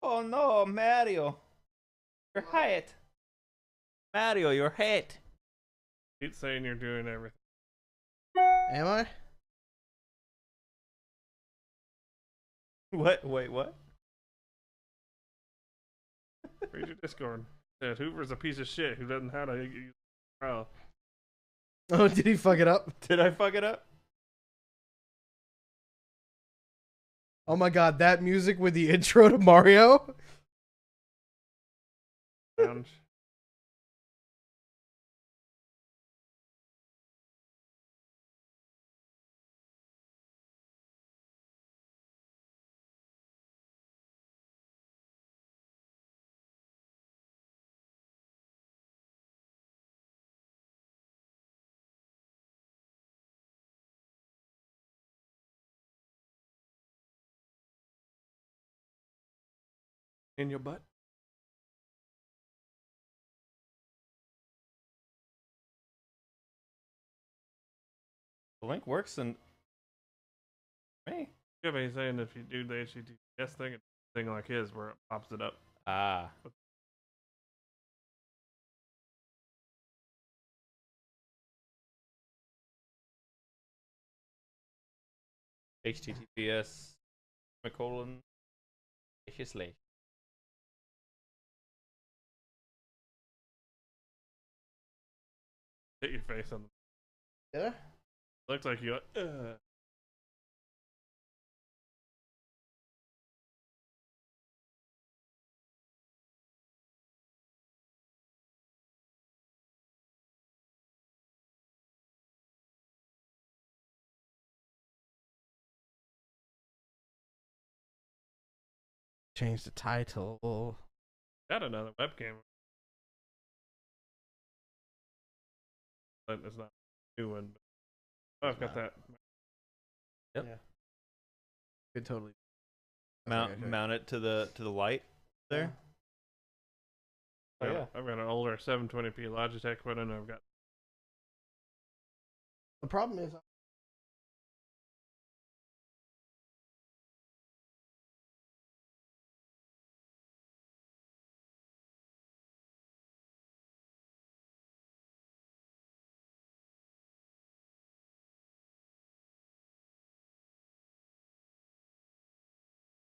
Oh no, Mario. Your hat. Mario, your hat. Keep saying you're doing everything. Am I? What? Wait, what? Read your Discord. Said Hoover's a piece of shit who doesn't know how to use Pro. Oh, did he fuck it up? Did I fuck it up? Oh my god, that music with the intro to Mario? Lounge. In your butt. The link works and me. Yeah, but he's saying if you do the HTTPS thing, it's a thing like his where it pops it up. Ah. HTTPS semicolon slash. Hit your face on the. Yeah. Looks like you. Change the title. Got another webcam. But it's not a new one. Oh, I've got that. Yep. Yeah. Could totally Mount it to the light there. Oh yeah. I've got an older 720p Logitech one, and I've got. The problem is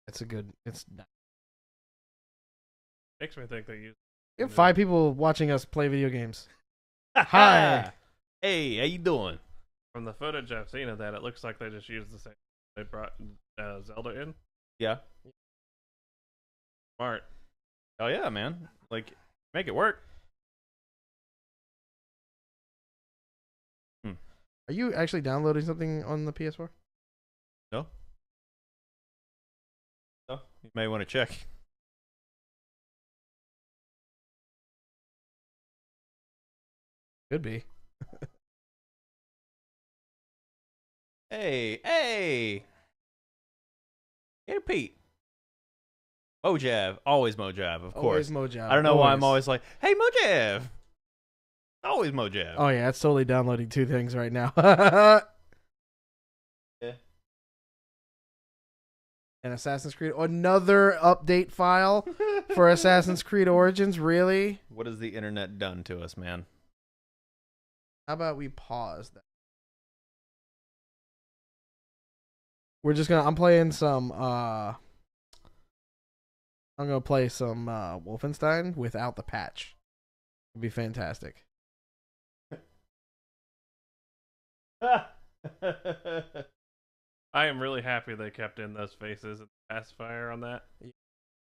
it's a good it's Makes me think they use. we have 5 people watching us play video games. Hi. Hey, how you doing? From the footage I've seen of that, it looks like they just used the same. They brought Zelda in. Yeah. Smart. Oh yeah, man. Like, make it work. Are you actually downloading something on the PS4? No. No. You may want to check. Could be. Hey, hey. Hey, Pete. Mojav. Always Mojav, of course. Always Mojav. I don't know why I'm always like, hey, Mojav. Always Mojav. Oh yeah, it's totally downloading 2 things right now. Yeah. And Assassin's Creed, another update file for Assassin's Creed Origins. Really? What has the internet done to us, man? How about we pause that? We're just gonna. I'm playing some. I'm gonna play some Wolfenstein without the patch. It'd be fantastic. I am really happy they kept in those faces and pacifier on that.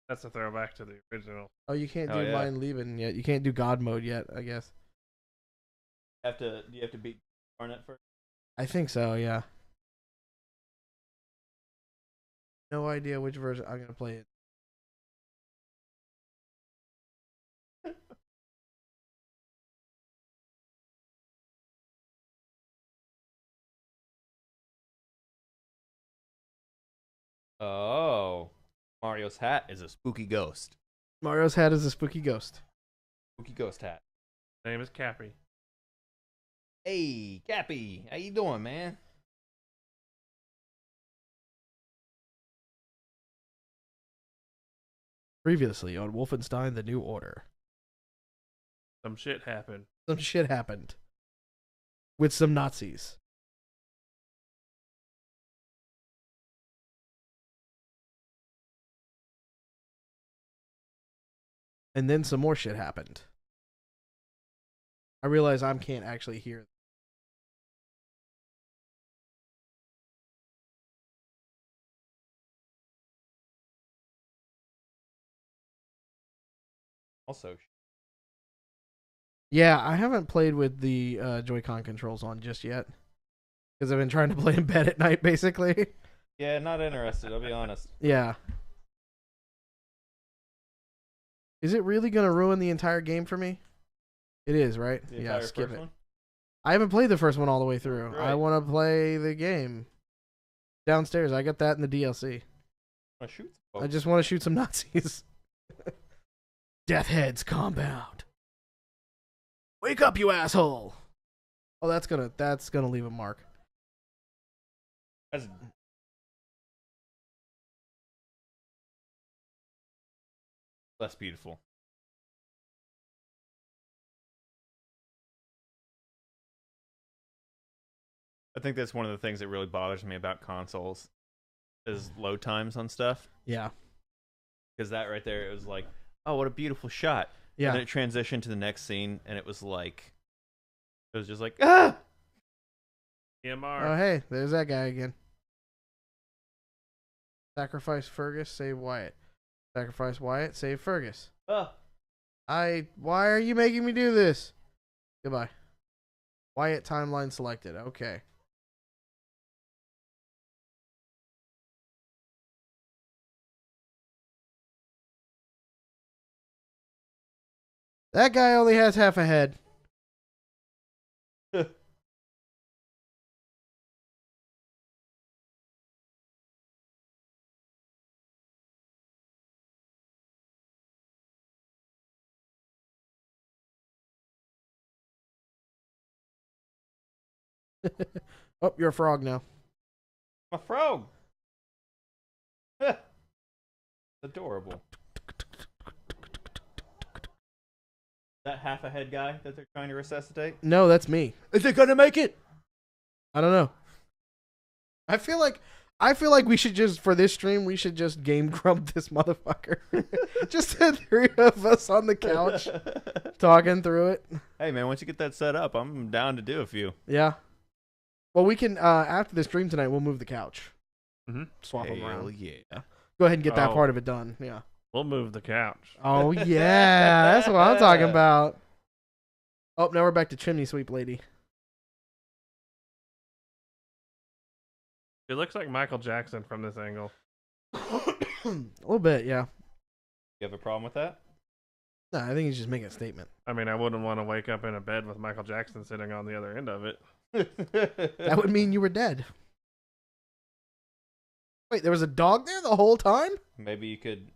That's a throwback to the original. Oh, you can't Oh, do yeah. Mein Leben yet. You can't do God mode yet. I guess. Do you have to beat Garnet first? I think so. Yeah. No idea which version I'm gonna play it. Oh. Mario's hat is a spooky ghost. Mario's hat is a spooky ghost. Spooky ghost hat. Name is Cappy. Hey, Cappy. How you doing, man? Previously on Wolfenstein: The New Order, Some shit happened. some shit happened with some Nazis. And then some more shit happened. I realize I can't actually hear. Also, Yeah, I haven't played with the Joy-Con controls on just yet. Because I've been trying to play in bed at night, basically. yeah, not interested. I'll be honest. Yeah. Is it really going to ruin the entire game for me? It is, right? The Yeah, entire skip first it. one? I haven't played the first one all the way through. I Right. want to play the game. Downstairs, I got that in the DLC. Wanna shoot some I folks? just want to shoot some Nazis. Death Head's compound. Wake up, you asshole! Oh, that's gonna leave a mark. That's less beautiful. I think that's one of the things that really bothers me about consoles is load times on stuff. Yeah, Because that right there, it was like, oh, what a beautiful shot. yeah. And then it transitioned to the next scene, and it was just like, ah! EMR. Oh, hey, there's that guy again. Sacrifice Fergus, save Wyatt. Sacrifice Wyatt, save Fergus. Ah! Why are you making me do this? Goodbye. Wyatt timeline selected. Okay. That guy only has half a head. Oh, you're a frog now. My frog! Adorable. That half a head guy that they're trying to resuscitate? No, that's me. Is it gonna make it? I don't know. I feel like we should just, for this stream, we should just game grump this motherfucker. Just the three of us on the couch talking through it. Hey man, once you get that set up, I'm down to do a few. Yeah. Well, we can after the stream tonight, we'll move the couch, swap them Hell around. yeah. Go ahead and get that Oh. part of it done. Yeah. We'll move the couch. Oh yeah, that's what I'm talking about. Oh, now we're back to chimney sweep lady. It looks like Michael Jackson from this angle. A little bit, yeah. You have a problem with that? No, I think he's just making a statement. I mean, I wouldn't want to wake up in a bed with Michael Jackson sitting on the other end of it. That would mean you were dead. Wait, there was a dog there the whole time? Maybe you could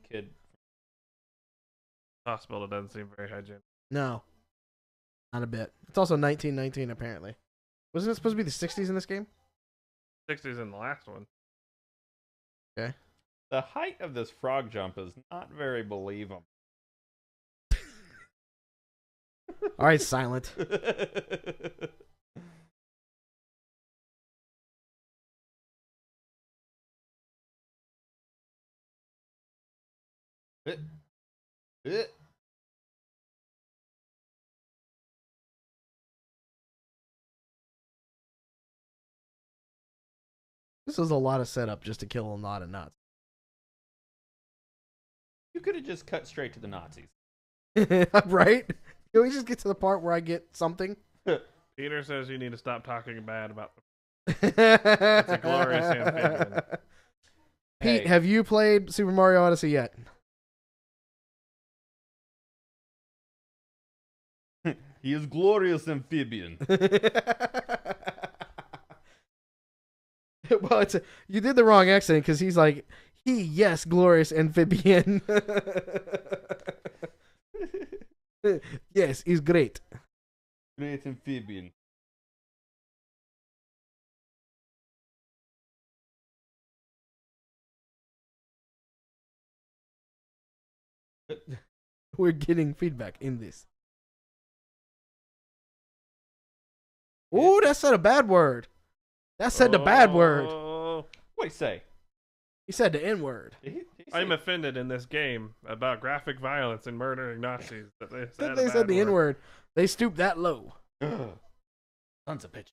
kid Hospital doesn't seem very hygienic. No. Not a bit. It's also 1919, apparently. Wasn't it supposed to be the 60s in this game? 60s in the last one. the height of this frog jump is not very believable. All right, silent. This was a lot of setup just to kill a lot of nuts. You could have just cut straight to the Nazis. Right? Can we just get to the part where I get something? Peter says you need to stop talking bad about It's a glorious amphibian. Pete, Hey. have you played Super Mario Odyssey yet? He is glorious amphibian. Well, you did the wrong accent because he's like, yes, glorious amphibian. Yes, he's great. Great amphibian. We're getting feedback in this. Ooh, that said a bad word. That said the bad word. What'd he say? He said the N word. Did he say- I'm offended in this game about graphic violence and murdering Nazis. That they said, They said the N word. They stooped that low. Sons of bitch.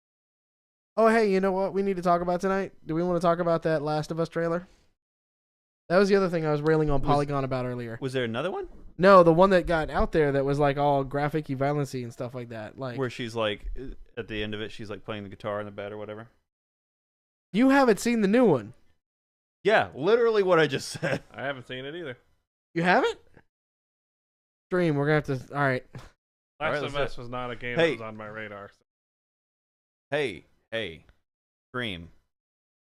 Oh, hey, you know what we need to talk about tonight? Do we want to talk about that Last of Us trailer? That was the other thing I was railing on Polygon about earlier. Was there another one? No, the one that got out there that was like all graphic-y violency and stuff like that. Like, Where she's like, at the end of it, she's like playing the guitar in the bed or whatever. you haven't seen the new one. Yeah, literally what I just said. I haven't seen it either. You haven't? Stream, we're going to have to... All right. All right, Last let's of do Us it. was not a game Hey. that was on my radar. So. Hey, Dream,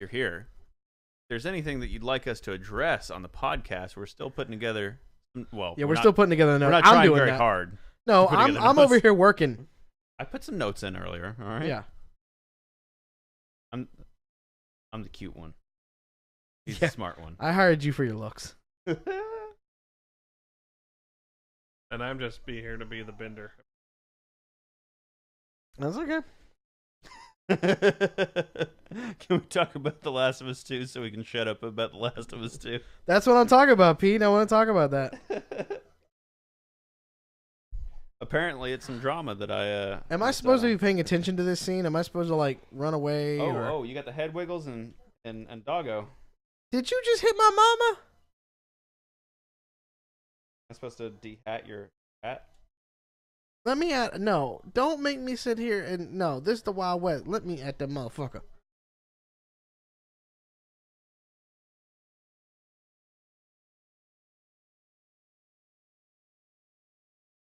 you're here. If there's anything that you'd like us to address on the podcast, we're still putting together. Well, Yeah, we're still putting together a note. We're not I'm trying doing very that. hard. No, to put I'm together over notes. here working. I put some notes in earlier. All right. Yeah. I'm the cute one. He's Yeah. the smart one. I hired you for your looks. And I'm just here to be the bender. That's okay. Can we talk about The Last of Us 2 so we can shut up about The Last of Us 2? That's what I'm talking about, Pete. I want to talk about that. Apparently, it's some drama that I. Am I supposed to be paying attention to this scene? Am I supposed to, like, run away? Oh, you got the head wiggles and doggo. Did you just hit my mama? I'm supposed to de-hat your hat? Let me at... No, don't make me sit here and... No, this is the Wild West. Let me at that motherfucker.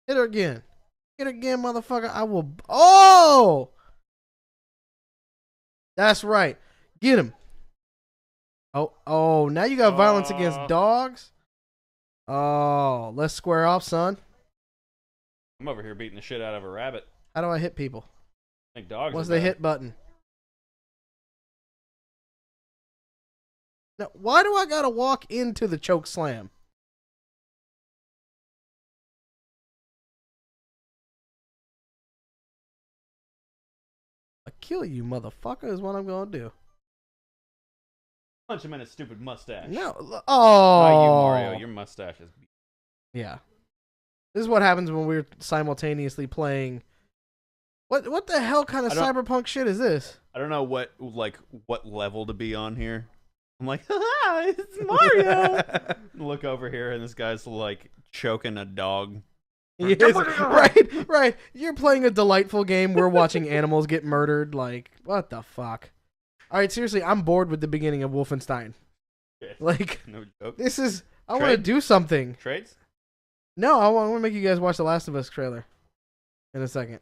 Hit her again. Hit her again, motherfucker. I will... Oh! That's right. Get him. Oh, now you got violence against dogs? Oh, let's square off, son. I'm over here beating the shit out of a rabbit. How do I hit people? I think dogs. What's are the bad. hit button? Now, why do I gotta walk into the choke slam? I kill you, motherfucker, is what I'm gonna do. Punch him in his stupid mustache. No. Not Oh. you, Mario. Your mustache is. Yeah. This is what happens when we're simultaneously playing. What the hell kind of I don't- cyberpunk shit is this? I don't know what level to be on here. I'm like, haha, it's Mario. Look over here, and this guy's like choking a dog. Yes, right. You're playing a delightful game. We're watching animals get murdered. Like, what the fuck? All right, seriously, I'm bored with the beginning of Wolfenstein. Like, No joke. this is... I want to Trade? do something. Trades? No, I want to make you guys watch the Last of Us trailer in a second.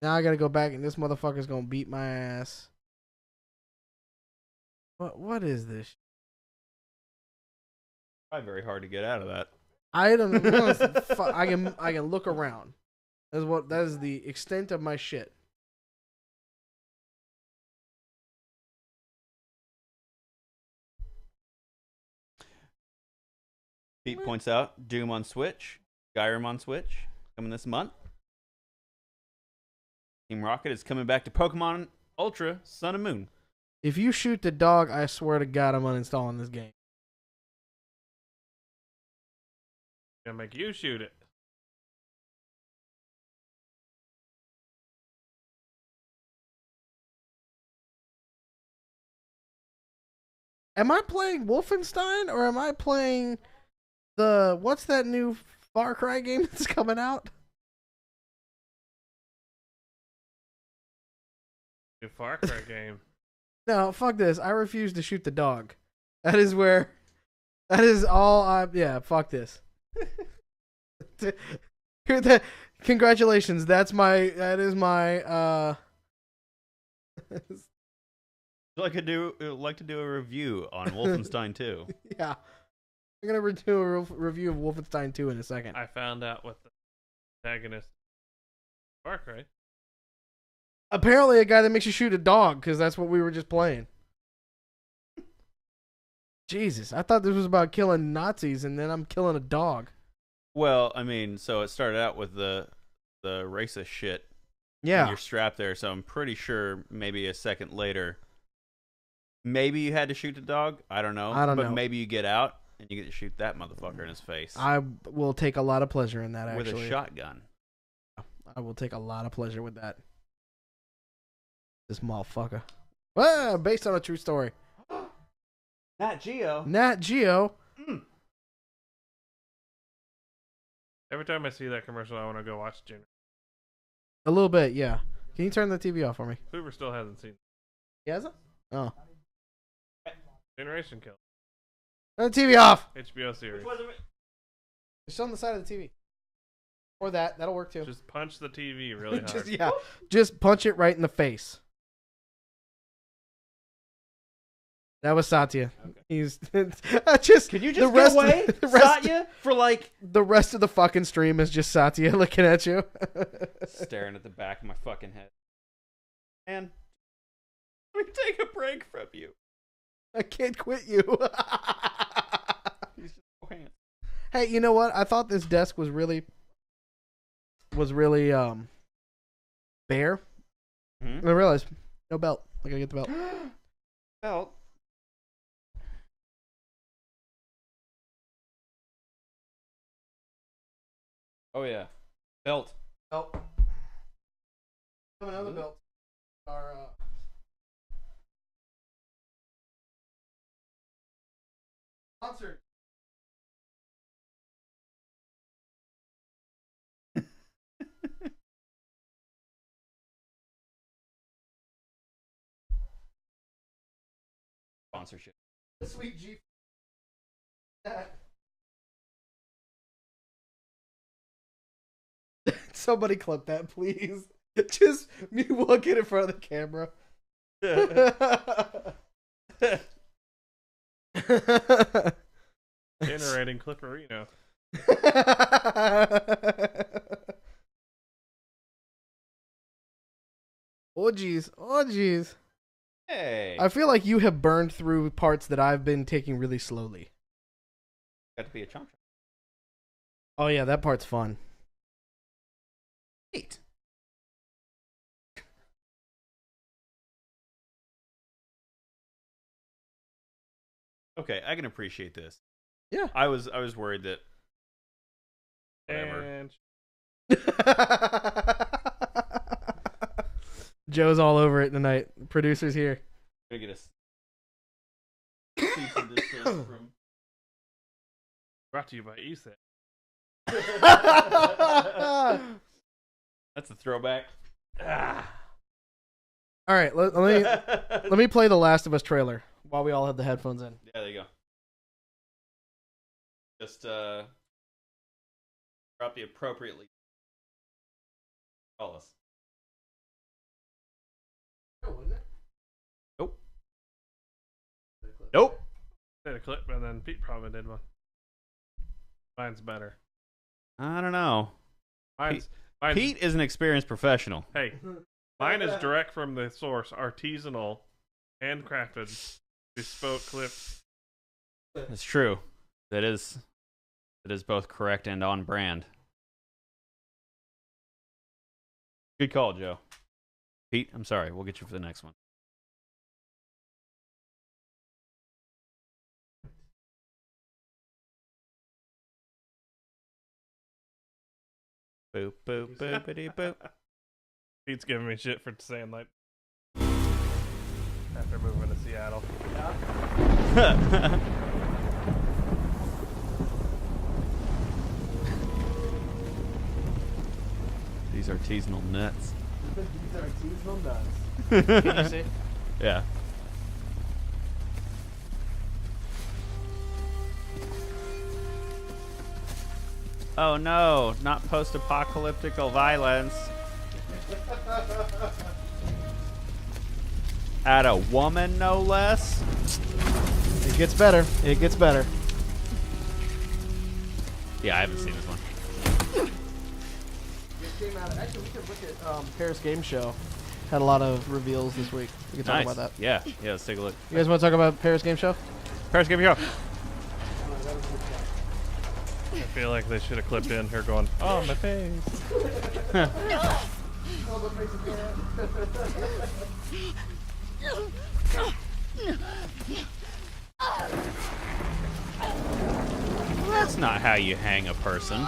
Now I got to go back, and this motherfucker's going to beat my ass. What is this? Probably very hard to get out of that. I don't know. I can look around. That is the extent of my shit. Pete points out Doom on Switch, Skyrim on Switch, coming this month. Team Rocket is coming back to Pokemon Ultra Sun and Moon. If you shoot the dog, I swear to God, I'm uninstalling this game. Gonna make you shoot it. Am I playing Wolfenstein or am I playing what's that new Far Cry game that's coming out? New Far Cry game. No, fuck this. I refuse to shoot the dog. That is all yeah, fuck this. Congratulations. That is my I'd like to do a review on Wolfenstein 2. yeah. I'm going to do a review of Wolfenstein 2 in a second. I found out what the protagonist Far Cry. Apparently a guy that makes you shoot a dog, because that's what we were just playing. Jesus, I thought this was about killing Nazis, and then I'm killing a dog. Well, I mean, so it started out with the racist shit. Yeah. You're strapped there, so I'm pretty sure maybe a second later, maybe you had to shoot the dog. I don't know. I don't but know. maybe you get out and you get to shoot that motherfucker in his face I will take a lot of pleasure in that, actually. with a shotgun. I will take a lot of pleasure with that. This motherfucker. Ah, based on a true story. Nat Geo. Nat Geo. Every time I see that commercial, I want to go watch Junior. A little bit, yeah. Can you turn the TV off for me? Hoover still hasn't seen He hasn't? Oh. Generation Kill. Turn the TV off! HBO series. It's on the side of the TV. Or that. That'll work too. Just punch the TV really hard. Just punch it right in the face. That was Satya. Okay. He's just. Can you the just rest, get away, the rest, Satya, for like the rest of the fucking stream is just Satya looking at you. staring at the back of my fucking head. And let me take a break from you. I can't quit you. He's just so handsome. Hey, you know what? I thought this desk was really bare. And I realized no belt. I gotta get the belt. Belt. Oh yeah, belt. Belt. Another belt. Our sponsor. Sponsorship. Sweet G. Somebody clip that, please. Just me walking in front of the camera. Generating Clipperino. Oh jeez, oh jeez. Hey, I feel like you have burned through parts that I've been taking really slowly. got to be a chomp. Oh yeah, that part's fun. Eight. Okay, I can appreciate this. Yeah. I was worried that whatever. And Joe's all over it tonight. Producer's here. I'm gonna get a cease and desist from. brought to you by ESET. That's a throwback. All right, let me play the Last of Us trailer while we all have the headphones in. Yeah, there you go. Just drop the appropriately. Call us. Nope. Nope. Did a clip and then Pete probably did one. Mine's better. I don't know. Mine's Pete is an experienced professional. Hey, mine is direct from the source, artisanal, handcrafted, bespoke clips. It's true. That is both correct and on brand. Good call, Joe. Pete, I'm sorry. We'll get you for the next one. Boop, boop, boopity, boop. Pete's giving me shit for saying like after moving to Seattle. These artisanal nuts. These are artisanal nuts. Can you see? Yeah. Oh no, not post-apocalyptical violence. At a woman, no less? It gets better. It gets better. Yeah, I haven't seen this one. Actually, we could look at Paris Game Show. Had a lot of reveals this week. We can talk Nice. about that. Yeah, let's take a look. You guys want to talk about Paris Game Show? Paris Game Show. I feel like they should have clipped in her going, "Oh, my face." Well, that's not how you hang a person.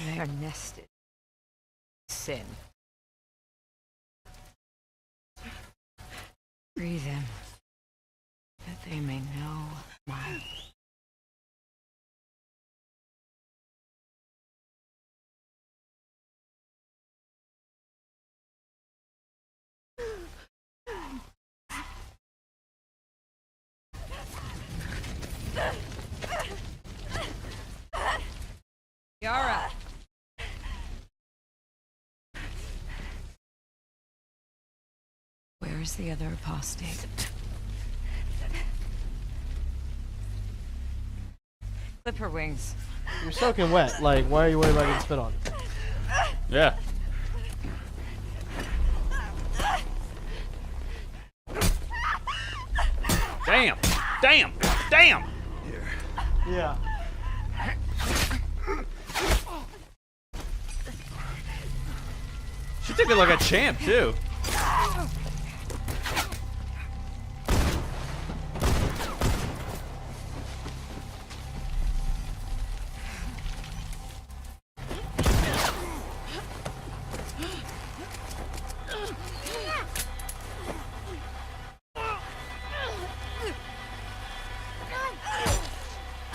They are nested. Sin. Free them, that they may know my. Yara! Where is the other apostate? Clip her wings. You're soaking wet. Like, why are you worried about getting spit on? Yeah. Damn! Damn! Damn! Yeah. She took it like a champ, too.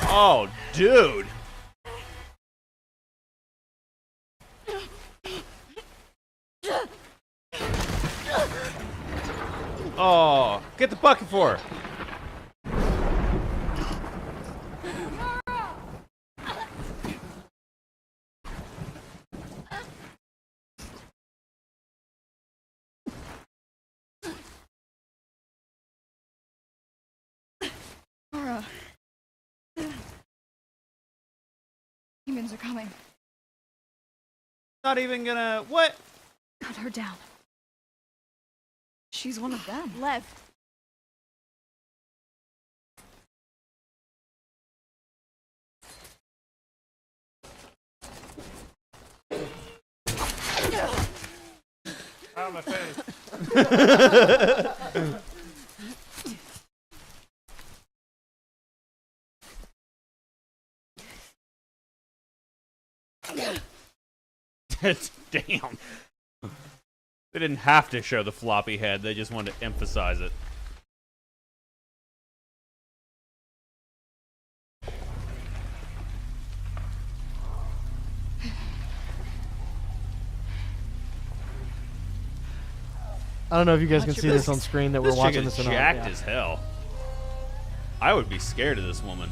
Oh, dude. Oh, get the bucket for her. Mara. Humans are coming. Not even gonna. What? Cut her down. She's one of them. Left. Out of my face. Damn. They didn't have to show the floppy head, they just wanted to emphasize it. I don't know if you guys can Watch see your this on biscuits. screen that This we're chick watching is this or not. jacked Yeah. as hell. I would be scared of this woman.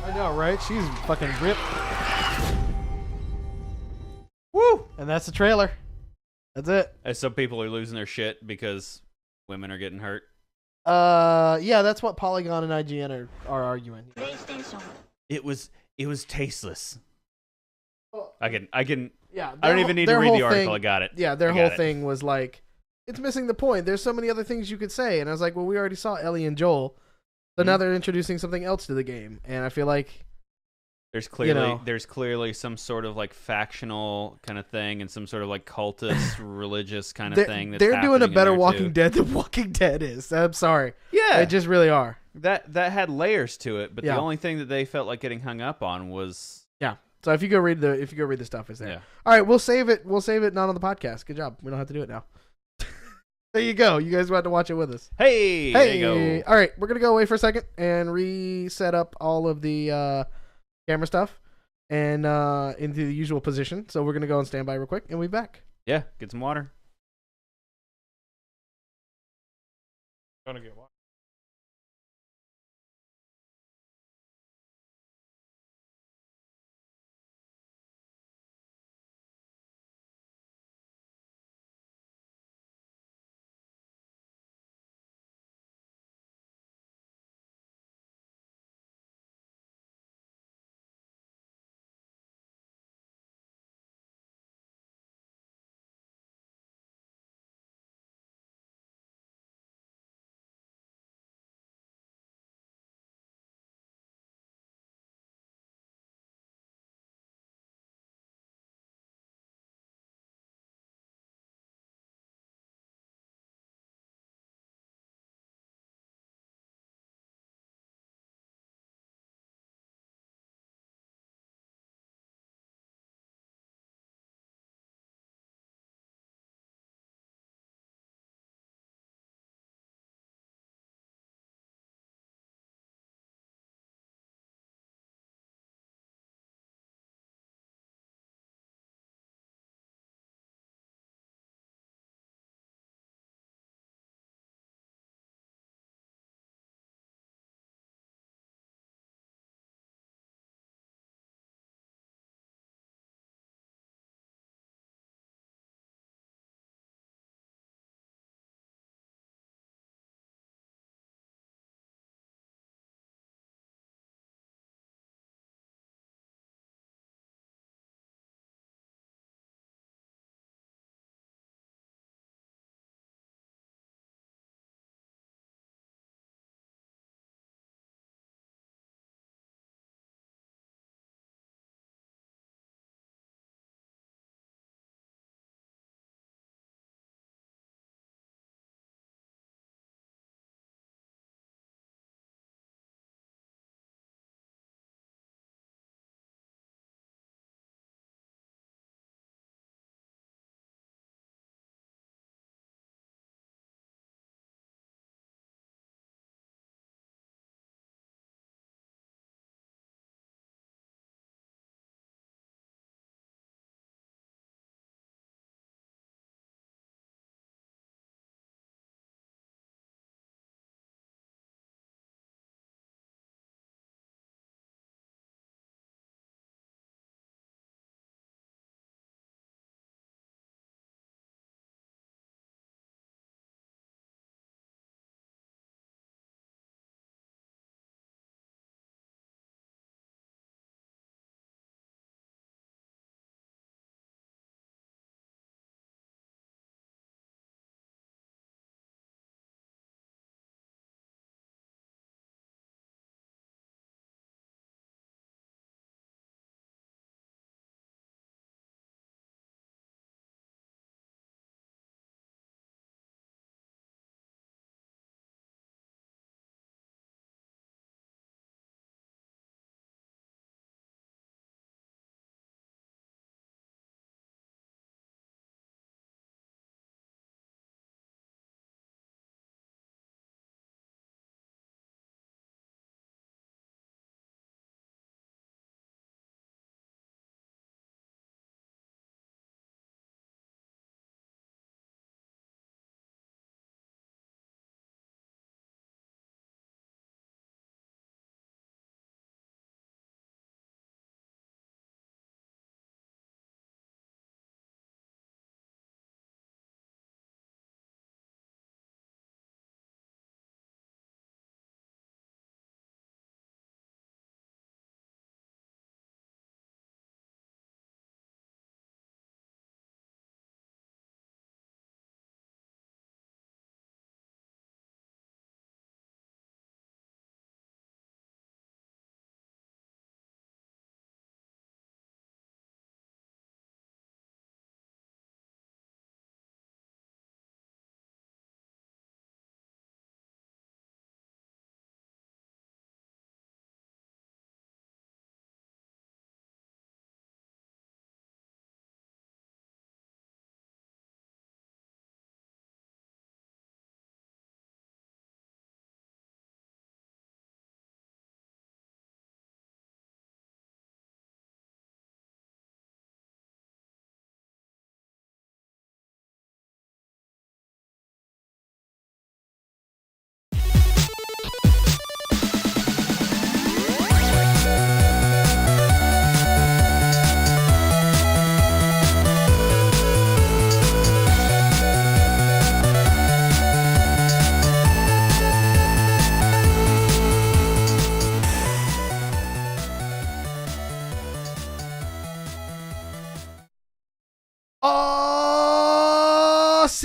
I know, right? She's fucking ripped. Woo! And that's the trailer. That's it. As some people are losing their shit because women are getting hurt. Yeah, that's what Polygon and IGN are arguing. It was tasteless. I can Yeah, I don't even need to read the article. I got it. Yeah, their I got whole it. thing was like, it's missing the point. There's so many other things you could say, and I was like, well, we already saw Ellie and Joel, so now they're introducing something else to the game, and I feel like There's clearly know. there's clearly some sort of like factional kind of thing and some sort of like cultist religious kind of thing that's they're doing a happening in better there, Walking too. Dead than Walking Dead is. I'm sorry, Yeah, they just really are. that had layers to it, but Yeah. the only thing that they felt like getting hung up on was Yeah. So if you go read the stuff, it's there. yeah. All right, we'll save it. We'll save it not on the podcast. Good job. We don't have to do it now. There you go. You guys want to watch it with us. Hey, there you go. All right, we're gonna go away for a second and reset up all of the camera stuff and into the usual position. So we're gonna go on standby real quick, and we'll be back. Yeah, get some water. Gonna get one.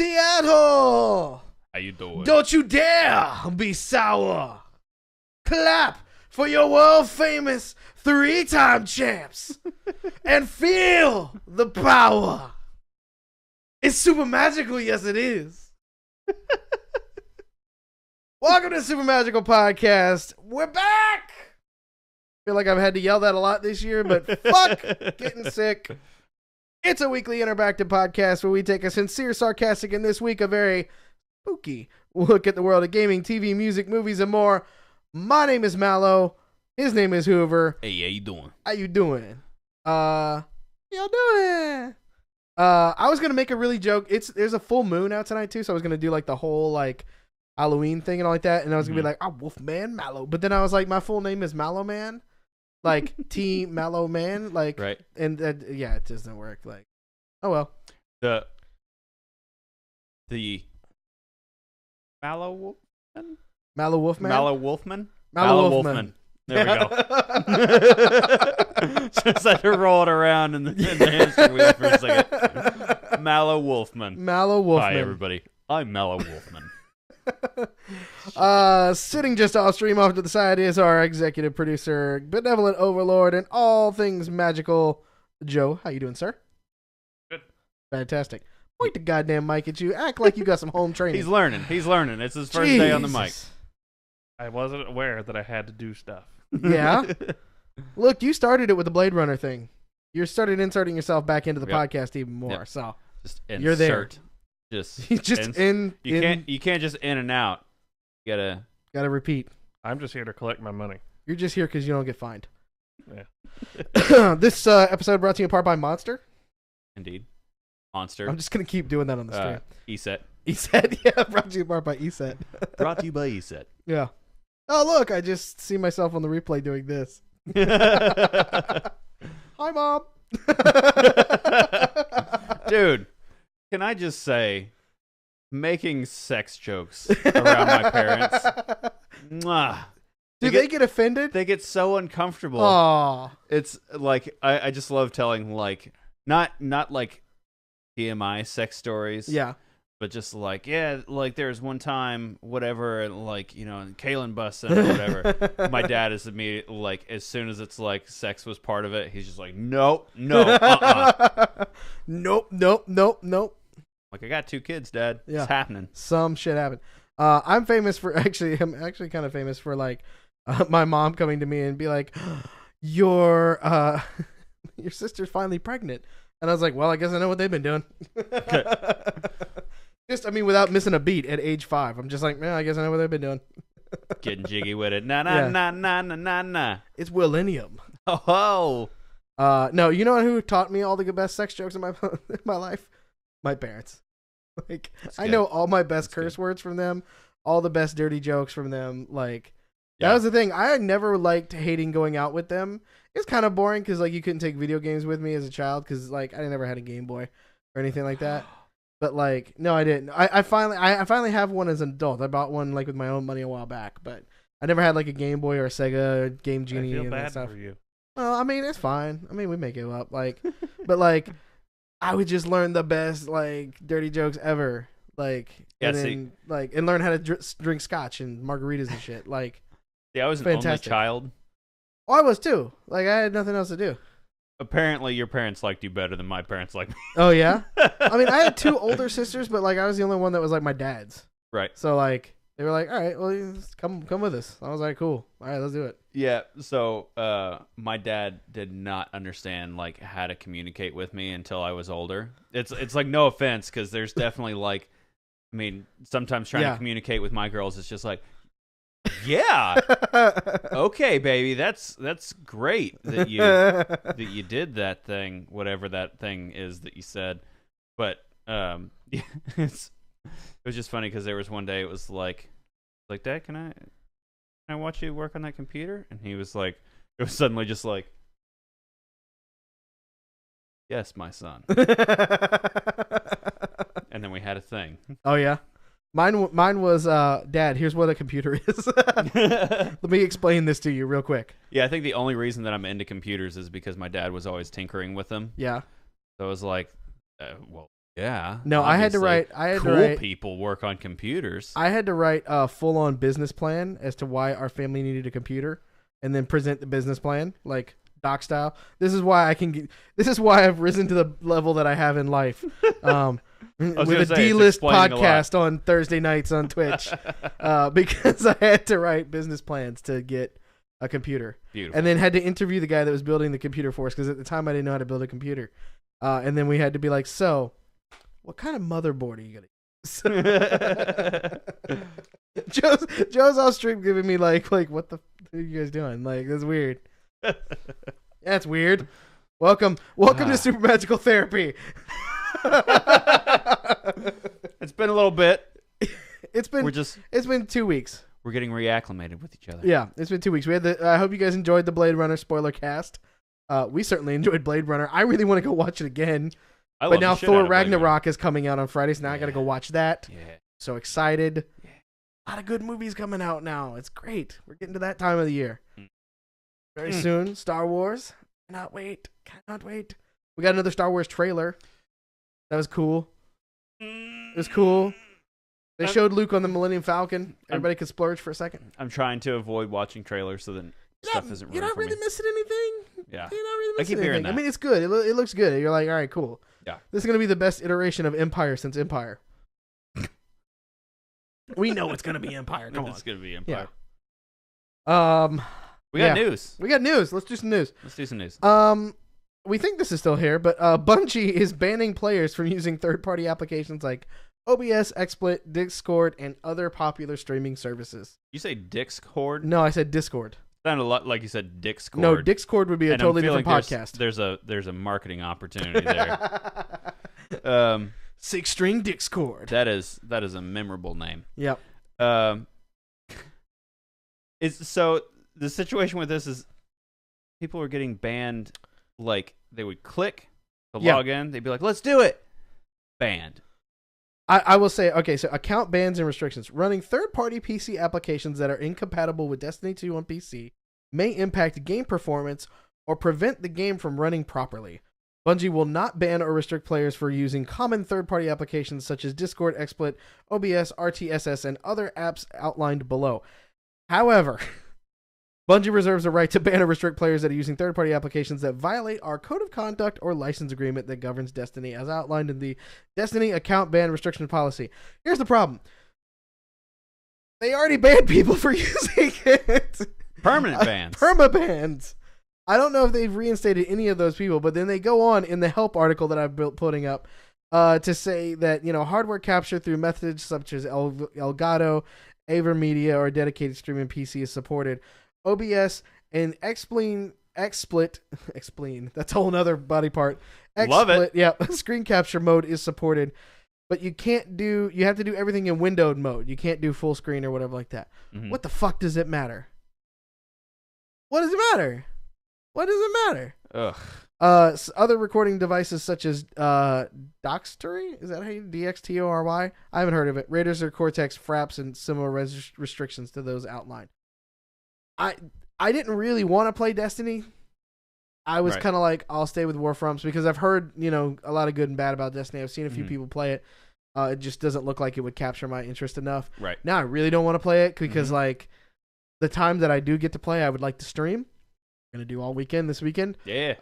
Seattle! How you doing? Don't you dare be sour. Clap for your world famous 3-time champs and feel the power. It's super magical, yes it is. Welcome to Super Magical Podcast. We're back. Feel like I've had to yell that a lot this year, but fuck getting sick. It's a weekly interactive podcast where we take a sincere, sarcastic, and this week a very spooky look at the world of gaming, TV, music, movies, and more. My name is Mallow. His name is Hoover. Hey, how you doing? How you doing? How y'all doing? I was gonna make a really joke. There's a full moon out tonight too, so I was gonna do like the whole like Halloween thing and all like that, and I was gonna be like, "I'm Wolfman Mallow," but then I was like, my full name is Mallow Man, like T Mallow Man, like Right. and yeah, it doesn't work. Like, oh well. The Mallow Wolfman? Mallow Wolfman. Mallow Wolfman? Mallow Wolfman. There we go. Just had to roll it around in the hamster wheel for a second. Mallow Wolfman. Mallow Wolfman. Hi, everybody. I'm Mallow Wolfman. Sitting just off stream off to the side is our executive producer, benevolent overlord, and all things magical, Joe. How you doing, sir? Good. Fantastic. Point the goddamn mic at you. Act like you got some home training. He's learning. It's his first day on the mic. Jesus. I wasn't aware that I had to do stuff. Yeah. Look, you started it with the Blade Runner thing. You started inserting yourself back into the Yep. podcast even more. Yep. So Just You're there. insert. Just just You can't just in and out. You gotta repeat. I'm just here to collect my money. You're just here because you don't get fined. Yeah. This episode brought to you in part by Monster. indeed. Monster. I'm just gonna keep doing that on the stream. ESET. ESET, yeah, brought to you in part by ESET. Brought to you by ESET. Yeah. Oh look, I just see myself on the replay doing this. Hi, Mom. Dude, can I just say, making sex jokes around my parents, mwah, Do they get offended? they get so uncomfortable. Aw. It's like I just love telling like not like TMI sex stories. Yeah. But just like, yeah, like there's one time, whatever, and like, you know, Kalen busts in or whatever. My dad is immediately like, as soon as it's like sex was part of it, he's just like, nope. Nope. Like, I got 2 kids, Dad. Yeah. It's happening. Some shit happened. I'm famous for I'm actually kind of famous for like my mom coming to me and be like, your sister's finally pregnant. And I was like, well, I guess I know what they've been doing. Just, I mean, without missing a beat at age 5. I'm just like, man, I guess I know what they've been doing. Getting jiggy with it. Nah. It's Willennium. Oh. No, you know who taught me all the best sex jokes in my life? My parents. Like, That's I good. know all my best That's curse good. words from them, all the best dirty jokes from them. Like, that Yeah. was the thing. I never liked hating going out with them. It's kind of boring because like you couldn't take video games with me as a child because like I never had a Game Boy or anything like that. But like, no, I didn't. I finally have one as an adult. I bought one like with my own money a while back, but I never had like a Game Boy or a Sega or Game I Genie feel and that bad stuff. for you. Well, I mean, it's fine. I mean, we make it up. Like, but like, I would just learn the best like dirty jokes ever. Like, Yeah, and see- then like, and learn how to drink scotch and margaritas and shit. Like, Yeah, I was an Fantastic. only child. oh, I was too. Like, I had nothing else to do. Apparently, your parents liked you better than my parents liked me. Oh yeah. I mean, I had 2 older sisters, but like, I was the only one that was like my dad's. Right. So like, they were like, all right, well, you just come with us. I was like, cool. All right, let's do it. Yeah, so my dad did not understand like how to communicate with me until I was older. It's like no offense because there's definitely like, I mean, sometimes trying Yeah. to communicate with my girls, it's just like, yeah, okay, baby, that's great that you did that thing, whatever that thing is that you said. But yeah, it was just funny because there was one day it was like, Dad, can I watch you work on that computer? And he was like, it was suddenly just like, yes, my son. And then we had a thing. Oh yeah. Mine was Dad, here's what a computer is. Let me explain this to you real quick. Yeah, I think the only reason that I'm into computers is because my dad was always tinkering with them. Yeah. So I was like, well, Yeah. No, I had to obviously. write. Cool people work on computers. I had to write a full-on business plan as to why our family needed a computer, and then present the business plan like doc style. This is why this is why I've risen to the level that I have in life. With gonna a say, it's D-list explaining a lot. podcast on Thursday nights on Twitch, because I had to write business plans to get a computer, Beautiful. and then had to interview the guy that was building the computer for us because at the time I didn't know how to build a computer, and then we had to be like, so, what kind of motherboard are you gonna use? Joe's off stream giving me like what the f- are you guys doing? Like, that's weird. That's weird. Welcome to Super Magical Therapy. It's been a little bit. It's been 2 weeks. We're getting reacclimated with each other. Yeah, it's been 2 weeks. We had I hope you guys enjoyed the Blade Runner spoiler cast. We certainly enjoyed Blade Runner. I really want to go watch it again. I love But now the shit Thor out of Blade Runner. Ragnarok is coming out on Friday, so now I got to go watch that. Yeah. So excited. Yeah. A lot of good movies coming out now. It's great. We're getting to that time of the year. Mm. Very soon, Star Wars. Cannot wait. We got another Star Wars trailer. That was cool. It was cool. They showed Luke on the Millennium Falcon. Everybody could splurge for a second. I'm trying to avoid watching trailers so that stuff isn't You're ruined not for really me. missing anything. Yeah. You're not really I missing keep hearing anything. I that. mean, it's good. It looks good. You're like, all right, cool. Yeah. This is going to be the best iteration of Empire since Empire. We know it's going to be Empire. Come on. It's gonna be Empire. We yeah. got news. We got news. Let's do some news. Let's do some news. We think this is still here, but Bungie is banning players from using third-party applications like OBS, XSplit, Discord, and other popular streaming services. You say Discord? No, I said Discord. Sounded a lot like you said Discord. No, Discord would be a And I'm totally feeling different podcast. There's a marketing opportunity there. Six-string Discord. That is a memorable name. Yep. So the situation with this is people are getting banned. Like they would click to Yeah. log in, they'd be like, "Let's do it." Banned. I will say, okay, so account bans and restrictions. Running third-party PC applications that are incompatible with Destiny 2 on PC may impact game performance or prevent the game from running properly. Bungie will not ban or restrict players for using common third-party applications such as Discord, XSplit, OBS, RTSS, and other apps outlined below. However, Bungie reserves the right to ban or restrict players that are using third-party applications that violate our code of conduct or license agreement that governs Destiny, as outlined in the Destiny account ban restriction policy. Here's the problem. They already banned people for using it. Permanent bans. Permabans. I don't know if they've reinstated any of those people, but then they go on in the help article that I've built putting up to say that, hardware capture through methods such as Elgato, AverMedia, or dedicated streaming PC is supported. OBS and XSplit, that's a whole other body part. Love it. Yeah, screen capture mode is supported, but you have to do everything in windowed mode. You can't do full screen or whatever like that. Mhm. What the fuck does it matter? What does it matter? What does it matter? Ugh. Other recording devices such as Doxtory, is that how you DXTORY? I haven't heard of it. Raiders or Cortex, Fraps, and similar restrictions to those outlined. I didn't really want to play Destiny. I was Right. kind of like, I'll stay with Warfronts because I've heard, a lot of good and bad about Destiny. I've seen a few Mhm. people play it. It just doesn't look like it would capture my interest enough. Right. Now I really don't want to play it because Mhm. the time that I do get to play, I would like to stream. I'm going to do all weekend this weekend. Yeah.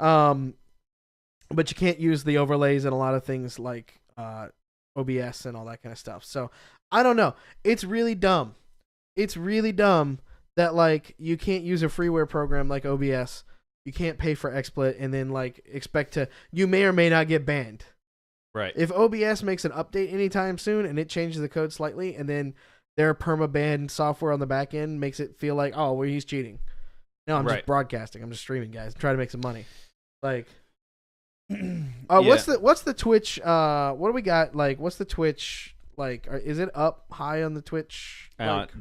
But you can't use the overlays and a lot of things like OBS and all that kind of stuff. So I don't know. It's really dumb. It's really dumb that you can't use a freeware program like OBS. You can't pay for XSplit and then expect to. You may or may not get banned. Right. If OBS makes an update anytime soon and it changes the code slightly, and then their perma-banned software on the back end makes it feel like, oh, well, he's cheating. No, I'm Right. just broadcasting. I'm just streaming, guys. I'm trying to make some money. Yeah. What's the Twitch? What do we got? What's the Twitch? Is it up high on the Twitch?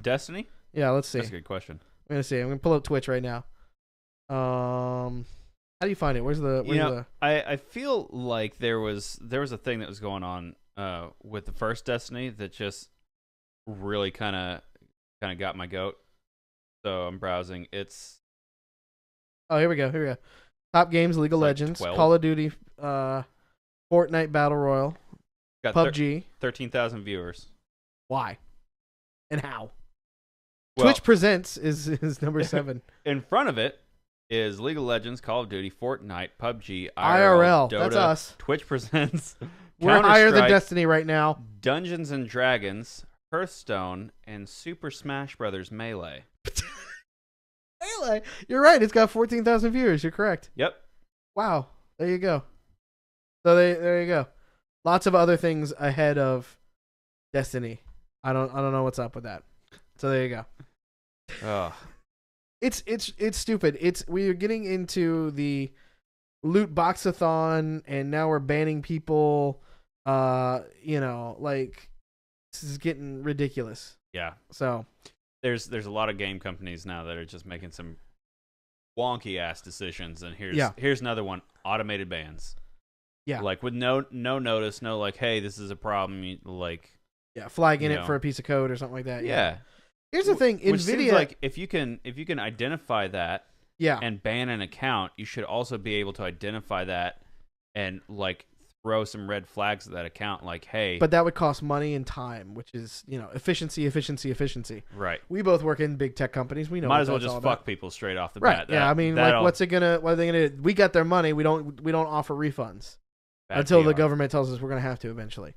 Destiny? Yeah, let's see. That's a good question. I'm gonna see. I'm gonna pull up Twitch right now. How do you find it? Where's the? I feel like there was a thing that was going on with the first Destiny that just really kind of got my goat. So I'm browsing. It's Oh, here we go. Top games: League of It's like Legends, 12. Call of Duty, Fortnite Battle Royale, Got PUBG. 13,000 viewers. Why? And how? Well, Twitch Presents is number 7. in front of it is League of Legends, Call of Duty, Fortnite, PUBG, IRL. Dota, That's us. Twitch Presents. We're higher than Counter-Strike, Destiny right now. Dungeons and Dragons, Hearthstone, and Super Smash Brothers Melee. Melee. You're right. It's got 14,000 viewers. You're correct. Yep. Wow. There you go. So there you go. Lots of other things ahead of Destiny. I don't know what's up with that. So there you go. Oh. It's stupid. We're getting into the loot boxathon, and now we're banning people. Like, this is getting ridiculous. Yeah. So There's a lot of game companies now that are just making some wonky ass decisions, and here's another one: automated bans. Yeah. Like with no notice, no like, hey, this is a problem. flagging You it know. for a piece of code or something like that. Yeah. Here's the thing, Which seems NVIDIA. like if you can identify that Yeah. and ban an account, you should also be able to identify that and like throw some red flags at that account, like, hey. But that would cost money and time, which is, efficiency. Right. We both work in big tech companies. We know. Might what as well that's just all fuck about. people straight off the Right. bat. Yeah. I mean, like, what are they gonna do? We got their money. We don't offer refunds until the government tells us we're gonna have to eventually.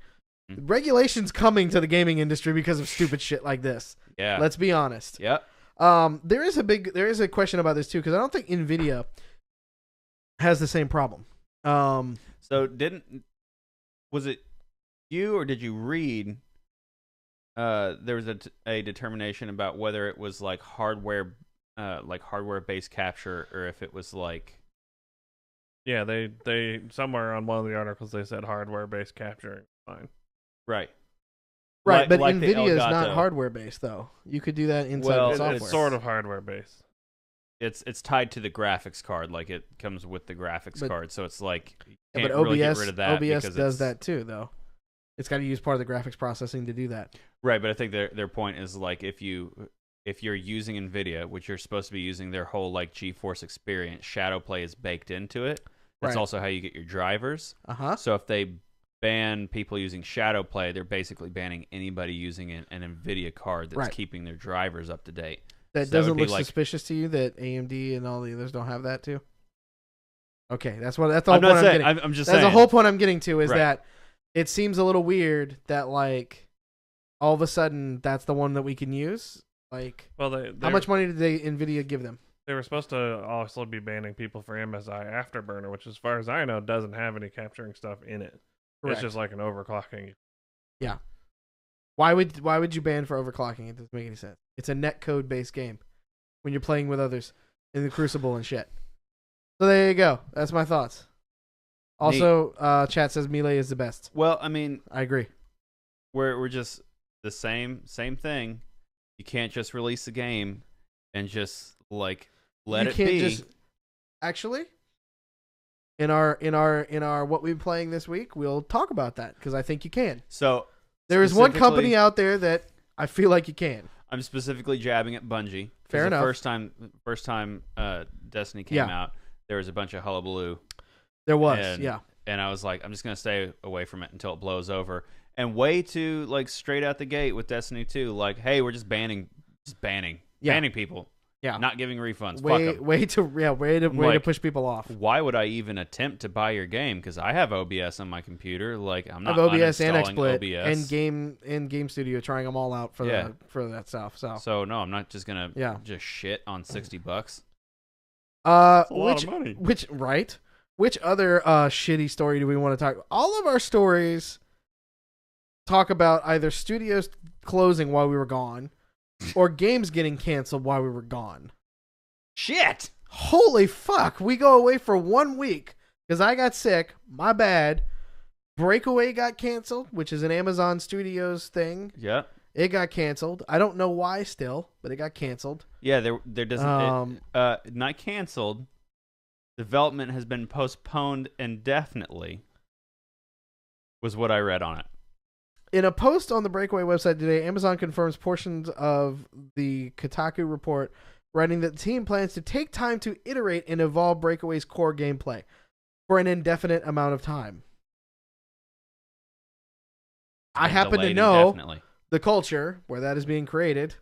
Mhm. Regulations coming to the gaming industry because of stupid shit like this. Yeah. Let's be honest. Yep. There is a question about this too, because I don't think NVIDIA has the same problem. So was it you or did you read there was a determination about whether it was like hardware based capture, or if it was like Yeah, they somewhere on one of the articles they said hardware based capturing. Fine. right. Right, but like the NVIDIA is not Elgato. hardware based though. You could do that inside Well, the It- software. It's sort of hardware based. It's tied to the graphics card, like it comes with the graphics But- card, so it's like you Yeah, can't but really OBS get rid of that OBS because does it's- that too, though. It's got to use part of the graphics processing to do that. Right, but I think their point is like if you're using NVIDIA, which you're supposed to be using their whole like GeForce experience, Shadowplay is baked into it. That's Right. also how you get your drivers. So if they ban people using Shadowplay, they're basically banning anybody using an NVIDIA card that's Right. keeping their drivers up to date. that so that doesn't would be look like- suspicious to you that AMD and all the others don't have that too. Okay, that's the whole I'm point not I'm saying. getting. I'm just That's saying. the whole point I'm getting to is Right. that it seems a little weird that like all of a sudden that's the one that we can use. Like, Well, how much money did NVIDIA give them? they were supposed to also be banning people for MSI Afterburner, which, as far as I know, doesn't have any capturing stuff in it. Correct. It's just like an overclocking. Why would you ban for overclocking? It doesn't make any sense. It's a netcode based game when you're playing with others in the Crucible and shit. So there you go. That's my thoughts. Also, chat says Melee is the best. Well, I mean, I agree. we're just the same thing. You can't just release the game and just like let You it can't be. just actually in our what we've been playing this week, we'll talk about that because I think you can. So There is one specifically- company out there that I feel like you can. I'm specifically jabbing at Bungie. 'Cause Fair enough. The first time Destiny came out, there was a bunch of hullabaloo, There was, and, yeah. and I was like, I'm just gonna stay away from it until it blows over. And way too like straight out the gate with Destiny 2, like, hey, we're just banning people, Yeah. not giving refunds. Fuck Way 'em. way to Like, push people off. Why would I even attempt to buy your game? Because I have OBS on my computer. Like, I'm I not have OBS and uninstalling XSplit OBS. and Game Studio, trying them all out for Yeah. for that stuff. So So no, I'm not just gonna Yeah. just shit on $60. a lot of money. Which other shitty story do we want to talk? All of our stories talk about either studios closing while we were gone, or games getting canceled while we were gone. Shit. Holy fuck! We go away for 1 week because I got sick. My bad. Breakaway got canceled, which is an Amazon Studios thing. Yeah. It got canceled. I don't know why still, but it got canceled. Yeah. There doesn't. Um, Not canceled. Development has been postponed indefinitely. Was what I read on it. In a post on the Breakaway website today, Amazon confirms portions of the Kotaku report, writing that the team plans to take time to iterate and evolve Breakaway's core gameplay for an indefinite amount of time. I Been happen to delayed know indefinitely. the culture where that is being created.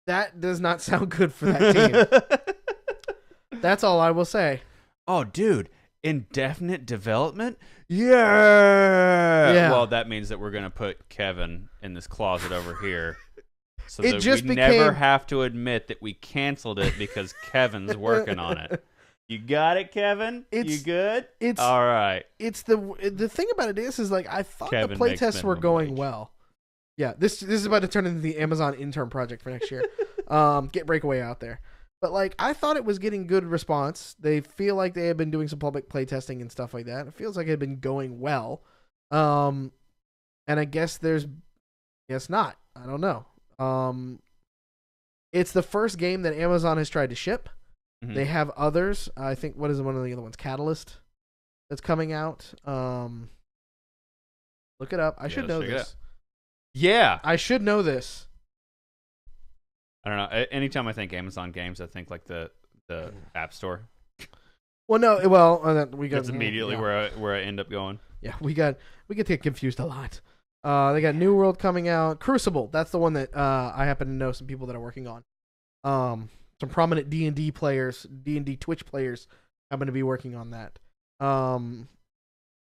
That does not sound good for that team. That's all I will say. Oh, dude, indefinite development? Yeah. Yeah. Well, that means that we're gonna put Kevin in this closet over here, so It that just we never became- have to admit that we canceled it because Kevin's working on it. You got it, Kevin? You It's- good? It's All right. it's the thing about it is like I thought Kevin the play makes tests were minimum going wage. well. Yeah, this is about to turn into the Amazon intern project for next year. Get Breakaway out there. But like I thought it was getting good response. They feel like they have been doing some public play testing and stuff like that. It feels like it had been going well. And I guess not. I don't know. It's the first game that Amazon has tried to ship. Mhm. They have others. I think what is one of the other ones? Catalyst that's coming out. Look it up. I should let's know check it this. Yeah. I should know this. I don't know. Anytime I think Amazon games, I think like the App Store. Well, no. We got That's immediately yeah. where I end up going. Yeah, we get confused a lot. They got New World coming out. Crucible. That's the one that I happen to know some people that are working on. Some prominent D&D players, D&D Twitch players, happen to be working on that.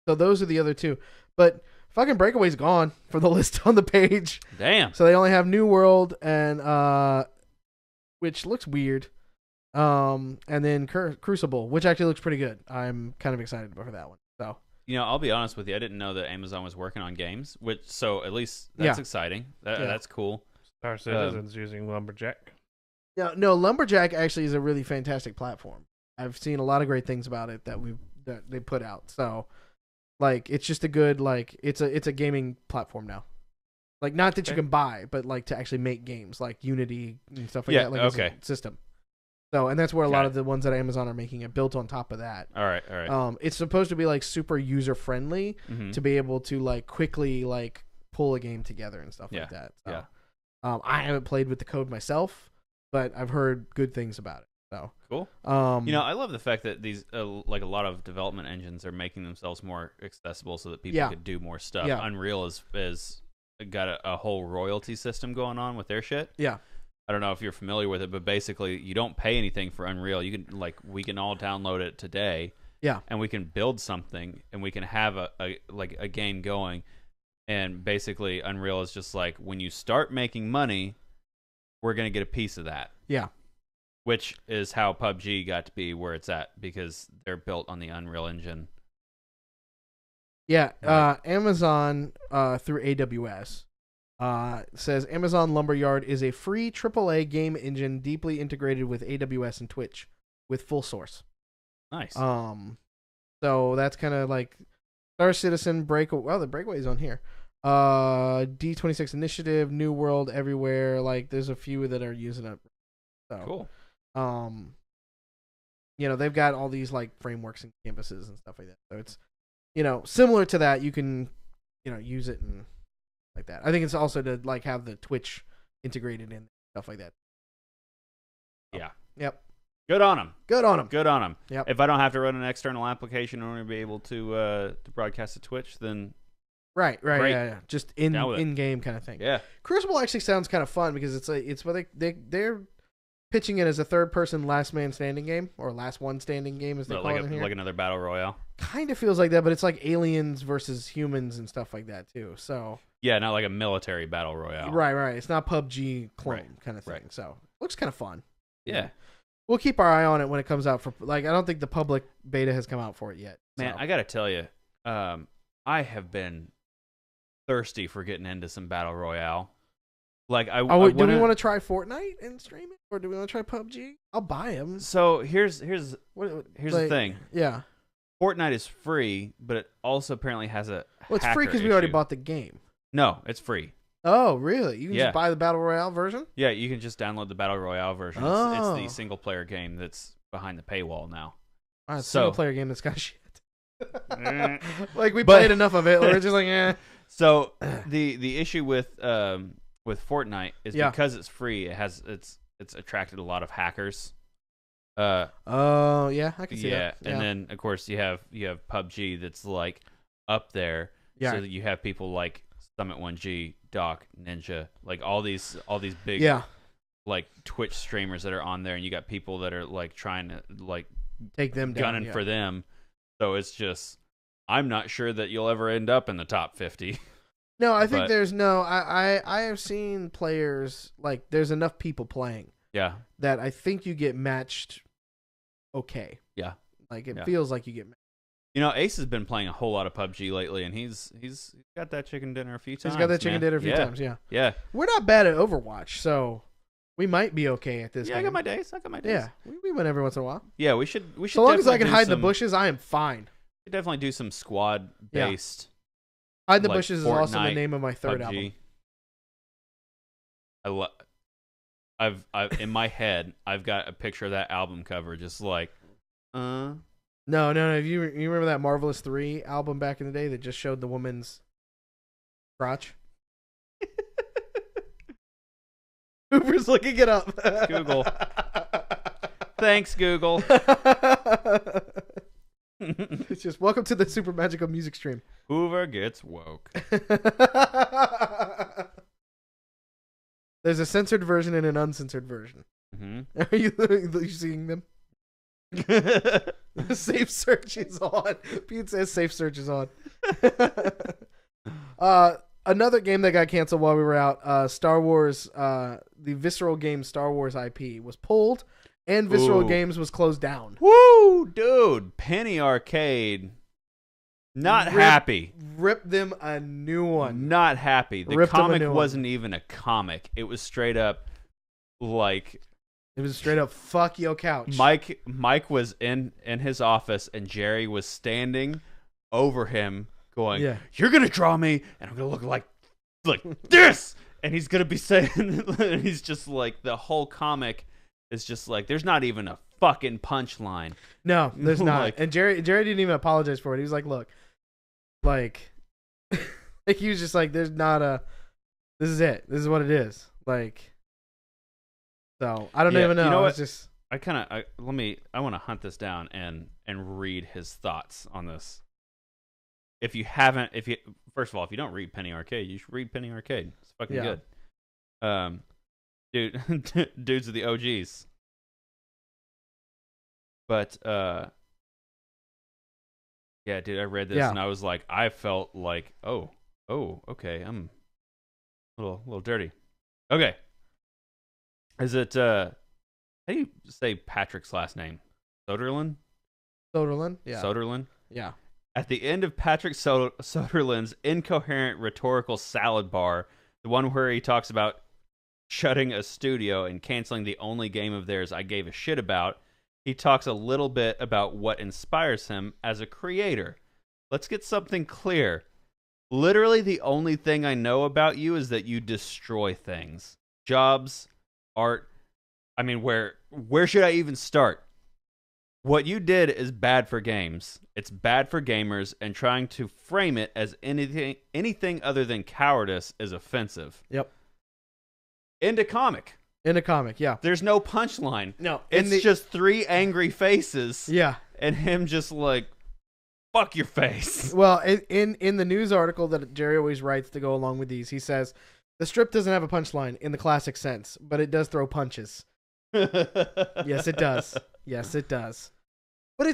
So those are the other two. But fucking Breakaway's gone from the list on the page. Damn. So they only have New World and which looks weird. And then Crucible, which actually looks pretty good. I'm kind of excited for that one. So You know, I'll be honest with you. I didn't know that Amazon was working on games, so at least that's Yeah. exciting. Yeah. That's cool. Star Citizen's using Lumberjack. no, Lumberjack actually is a really fantastic platform. I've seen a lot of great things about it that they put out. So like it's just a good it's a gaming platform now. Like not that you Okay. can buy, but like to actually make games like Unity and stuff like Yeah, that. Like it's a okay. system. So and that's where a Got lot it. of the ones that Amazon are making it built on top of that. All right. It's supposed to be like super user friendly Mhm. to be able to like quickly like pull a game together and stuff Yeah, like that. So, yeah. I haven't played with the code myself, but I've heard good things about it. So Cool. you You know, I love the fact that these, like a lot of development engines, are making themselves more accessible so that people Yeah. could do more stuff. Yeah. Unreal is got a whole royalty system going on with their shit. yeah, I don't know if you're familiar with it, but basically, you don't pay anything for Unreal. You can we can all download it today. Yeah. And we can build something, and we can have a game going. And basically, Unreal is just like, when you start making money, we're gonna get a piece of that. yeah, Which is how PUBG got to be where it's at, because they're built on the Unreal Engine. yeah. Right. Amazon through AWS says Amazon Lumberyard is a free AAA game engine deeply integrated with AWS and Twitch with full source. Nice. So that's kind of like Star Citizen, Breakaway. Well, the Breakaway's on here. D26 Initiative, New World, Everywhere. Like, there's a few that are using it. So, Cool. They've got all these like frameworks and campuses and stuff like that. So it's, similar to that. You can, use it and like that. I think it's also to like have the Twitch integrated in stuff like that. Yeah. Yep. Good on them. Good on them. Good on them. Yep. If I don't have to run an external application in order to be able to broadcast to Twitch, then Right. Great. Yeah. Just Down with it. in game kind of thing. yeah. Crucible actually sounds kind of fun because it's what they're pitching it as a third person last man standing game or last one standing game as they call it in here. Like another battle royale. Kind of feels like that, but it's like aliens versus humans and stuff like that too. So Yeah, not like a military battle royale. right. It's not PUBG clone Right, kind of thing. right. So looks kind of fun. Yeah. We'll keep our eye on it when it comes out for like I don't think the public beta has come out for it yet. Man, so. I gotta tell you, I have been thirsty for getting into some battle royale. Like do we want to try Fortnite and stream it, or do we want to try PUBG? I'll buy them. So here's the thing. Yeah, Fortnite is free, but it also apparently has a well, it's free hacker because we already issue. bought the game. No, it's free. Oh, really? You can Yeah. just buy the battle royale version? Yeah, you can just download the battle royale version. Oh. It's the single player game that's behind the paywall now. All right, So- single player game that's got shit. Eh. Like we But- played enough of it. We're just like, eh. So the issue with Fortnite is Yeah. because it's free. It's attracted a lot of hackers. Oh yeah, I can see Yeah, that. and then of course you have PUBG that's like up there, Yeah. So that you have people like Summit 1G, Doc, Ninja, like all these big Yeah. like Twitch streamers that are on there, and you got people that are like trying to like Take them down. gunning for them. So it's just, I'm not sure that you'll ever end up in the top 50. No, I think But- there's no. I have seen players like there's enough people playing Yeah. that I think you get matched. Okay. Yeah. Like it Yeah. feels like you get. You know, Ace has been playing a whole lot of PUBG lately, and he's got that chicken dinner a few times. He's got that chicken man. dinner a few Yeah. times. Yeah. Yeah. We're not bad at Overwatch, so we might be okay at this. Yeah, I game. got my days. Yeah, we win every once in a while. Yeah, we should So long as I definitely can do hide in the some- bushes, I am fine. we should definitely do some squad based Hide in the like bushes is also the Fortnite, name of my third PUBG. album. I've in my head, I've got a picture of that album cover, just like, No. You remember that Marvelous 3 album back in the day that just showed the woman's crotch? Hooper's looking it up. Google. Thanks, Google. It's just welcome to the Super Magical Music Stream. Hoover gets woke. There's a censored version and an uncensored version. Hmm. Are you seeing them? Safe search is on. Pete says safe search is on. Another game that got canceled while we were out, Star Wars, the Visceral Games Star Wars IP was pulled, and Visceral Ooh. Games was closed down. Woo, dude! Penny Arcade, not happy. Rip them a new one. Not happy. The Ripped 'em a comic new one. wasn't even a comic. It was straight up like It was straight up fuck your couch. Mike was in his office, and Jerry was standing over him going, Yeah. "You're gonna draw me, and I'm gonna look like this," and he's gonna be saying, and he's just like, the whole comic is just like, there's not even a fucking punchline. No, there's not. Like- And Jerry didn't even apologize for it. He was like, "Look, like, like he was just like, there's not a. This is it. This is what it is. Like, so I don't Yeah, even know. you know It's what? just I want to hunt this down and read his thoughts on this. If you first of all, if you don't read Penny Arcade, you should read Penny Arcade. It's fucking Yeah. good. Dudes are the OGs. But yeah, dude, I read this Yeah. and I was like, I felt like, oh, okay, I'm a little dirty. Okay. Is it how do you say Patrick's last name? Soderlund? Soderlund. Yeah, Soderlund? yeah. At the end of Patrick Soderlund's incoherent rhetorical salad bar, the one where he talks about shutting a studio and canceling the only game of theirs I gave a shit about, he talks a little bit about what inspires him as a creator. Let's get something clear. Literally the only thing I know about you is that you destroy things. Jobs, art. I mean, where should I even start? What you did is bad for games. It's bad for gamers, and trying to frame it as anything other than cowardice is offensive. Yep. Into comic. In a comic, yeah. There's no punchline. No, It's just three angry faces yeah. and him just like, fuck your face. Well, in the news article that Jerry always writes to go along with these, he says the strip doesn't have a punchline in the classic sense, but it does throw punches. Yes, it does. Yes, it does. But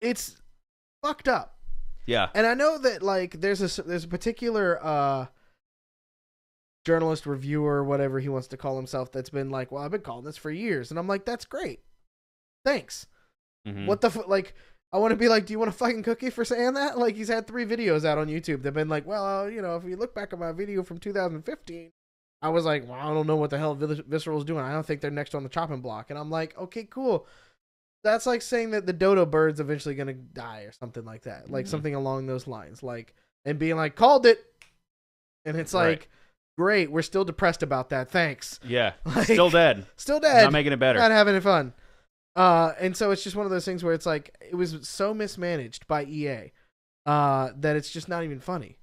it's fucked up. Yeah. And I know that like there's a particular journalist, reviewer, whatever he wants to call himself, that's been like, well, I've been calling this for years, and I'm like, that's great, thanks. Mhm. What the like? I want to be like, do you want a fucking cookie for saying that? Like, he's had 3 videos out on YouTube that've been like, well, you know, if you look back at my video from 2015, I was like, well, I don't know what the hell Visceral's doing. I don't think they're next on the chopping block. And I'm like, okay, cool. That's like saying that the dodo bird's eventually gonna die or something like that, like something along those lines, like, and being like, called it, and it's Right. like, great, we're still depressed about that. Thanks. Yeah. Like, Still dead. Still dead. Not making it better. Not having it fun. And so it's just one of those things where it's like it was so mismanaged by EA that it's just not even funny.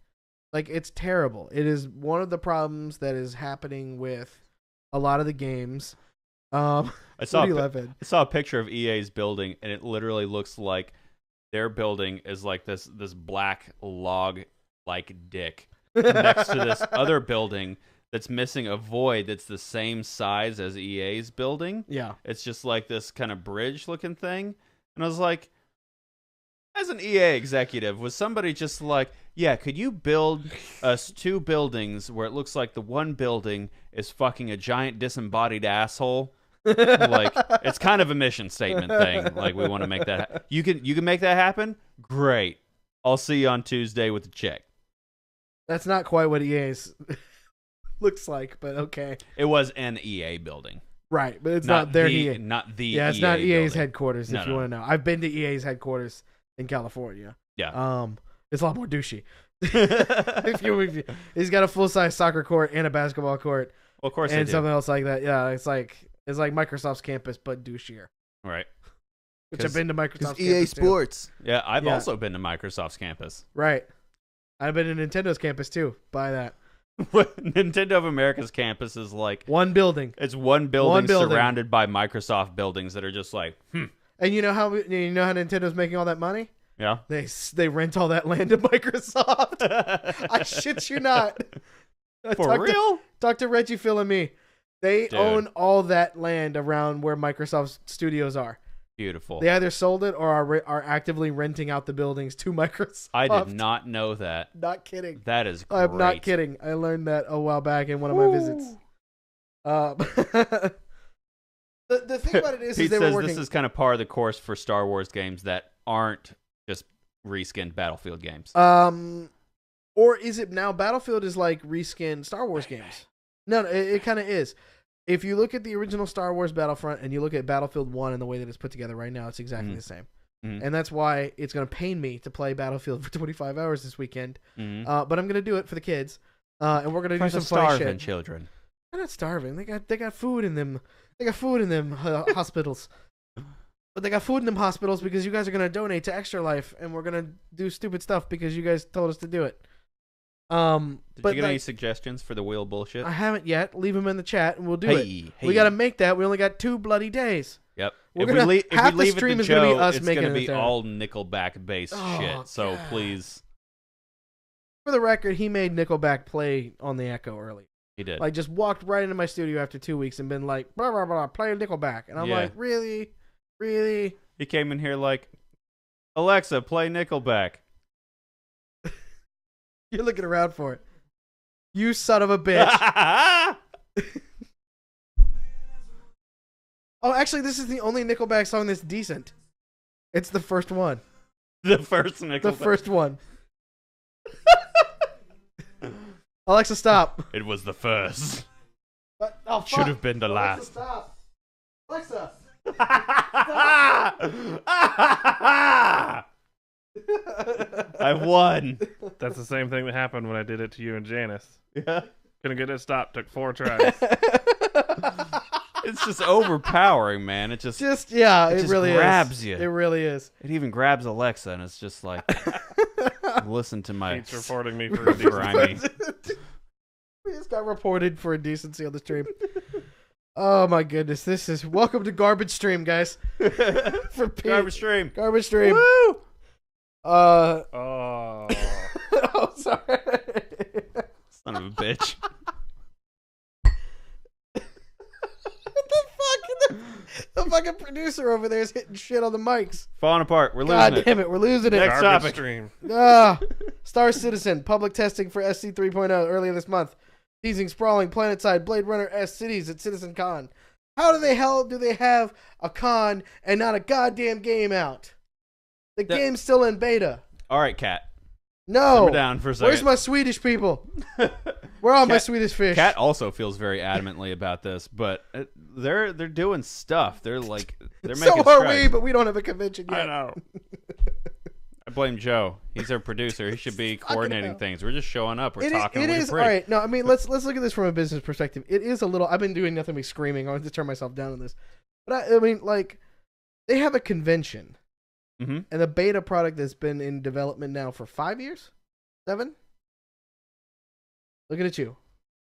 Like, it's terrible. It is one of the problems that is happening with a lot of the games. I What saw are you laughing? I saw a picture of EA's building, and it literally looks like their building is like this black log like dick next to this other building that's missing a void that's the same size as EA's building. Yeah. It's just like this kind of bridge looking thing. And I was like, as an EA executive, was somebody just like, yeah, could you build us 2 buildings where it looks like the one building is fucking a giant disembodied asshole? Like, it's kind of a mission statement thing. Like, we want to make that you can make that happen? Great. I'll see you on Tuesday with the check. That's not quite what EA's looks like, but okay. It was an EA building. Right, but it's not their EA. Not the Yeah, it's EA not EA's building. headquarters, No, if you no. want to know. I've been to EA's headquarters in California. Yeah. It's a lot more douchey. if you, he's got a full-size soccer court and a basketball court Well, of course and they do. something else like that. Yeah, it's like Microsoft's campus, but douchier. Right. Which I've been to Microsoft's EA campus too. Sports. Yeah, I've Yeah. also been to Microsoft's campus. Right. I've been to Nintendo's campus too. Buy that. Nintendo of America's campus is like One building. it's one building, building. surrounded by Microsoft buildings that are just like, And you know how Nintendo's making all that money? yeah. They rent all that land to Microsoft. I shit you not. For real? Talk to Reggie, Phil, and me. They Dude. own all that land around where Microsoft's studios are. Beautiful. They either sold it or are actively renting out the buildings to Microsoft. I did not know that. Not kidding. That is great. I'm not kidding. I learned that a while back in one of my visits. The thing about it is Pete they were says working. this is kind of par of the course for Star Wars games that aren't just reskinned Battlefield games. Or is it now Battlefield is like reskinned Star Wars games? No, it kind of is. If you look at the original Star Wars Battlefront and you look at Battlefield 1 and the way that it's put together right now, it's exactly the same. Mhm. And that's why it's going to pain me to play Battlefield for 25 hours this weekend. Mhm. But I'm going to do it for the kids. And we're going to do For some the funny starving shit. children. They're not starving. They got food in them. They got food in them hospitals. But they got food in them hospitals because you guys are going to donate to Extra Life, and we're going to do stupid stuff because you guys told us to do it. Did But you get any like, suggestions for the wheel bullshit? I haven't yet. Leave them in the chat, and we'll do it. Hey. We got to make that. We only got 2 bloody days. Yep. We're If gonna- we half the leave it stream to is gonna be Joe, us it's making going to it be there. all Nickelback based Oh, shit. So God. please. For the record, he made Nickelback play on the Echo early. He did. Like, just walked right into my studio after 2 weeks and been like, blah, blah, blah, play Nickelback. And I'm Yeah. like, really? Really? He came in here like, Alexa, play Nickelback. You're looking around for it. You son of a bitch. Oh, actually, this is the only Nickelback song that's decent. It's the first one. The first Nickelback. The first one. Alexa, stop. It was the first. Oh, fuck. Should have been the Alexa, last. stop. Alexa. I've won. That's the same thing that happened when I did it to you and Janice. Yeah. Couldn't get it stopped. Took 4 tries. It's just overpowering, man. It just Yeah, It it just really grabs is. you. It really is. it even grabs Alexa, and it's just like listen to my Pete's reporting me for a grimy. We just got reported for indecency on the stream. Oh my goodness, this is welcome to Garbage Stream, guys. For Pete. Garbage stream. Garbage Stream. Woo! Oh. Oh, sorry. Son of a bitch. What the fuck? The fucking producer over there is hitting shit on the mics. Falling apart. We're losing God it. damn it, we're losing it. Next Garbage topic. stream. Star Citizen, public testing for SC 3.0 earlier this month. Teasing sprawling planet-side Blade Runner S cities at CitizenCon. How do they have a con and not a goddamn game out? The game's still in beta. All right, Cat. No. Simmer down for a second. Where's my Swedish people? Where are my Cat- Swedish fish? Cat also feels very adamantly about this, but they're doing stuff. They're making So are strides. we, but we don't have a convention yet. I know. I blame Joe. He's our producer. He should be coordinating hell. things. We're just showing up. We're It talking. is We're all pretty. right. No, I mean let's look at this from a business perspective. It is a little. I've been doing nothing but screaming. I want to turn myself down on this, but I mean, like, they have a convention Mm-hmm. and the beta product that's been in development now for 5 years, 7. Looking at you,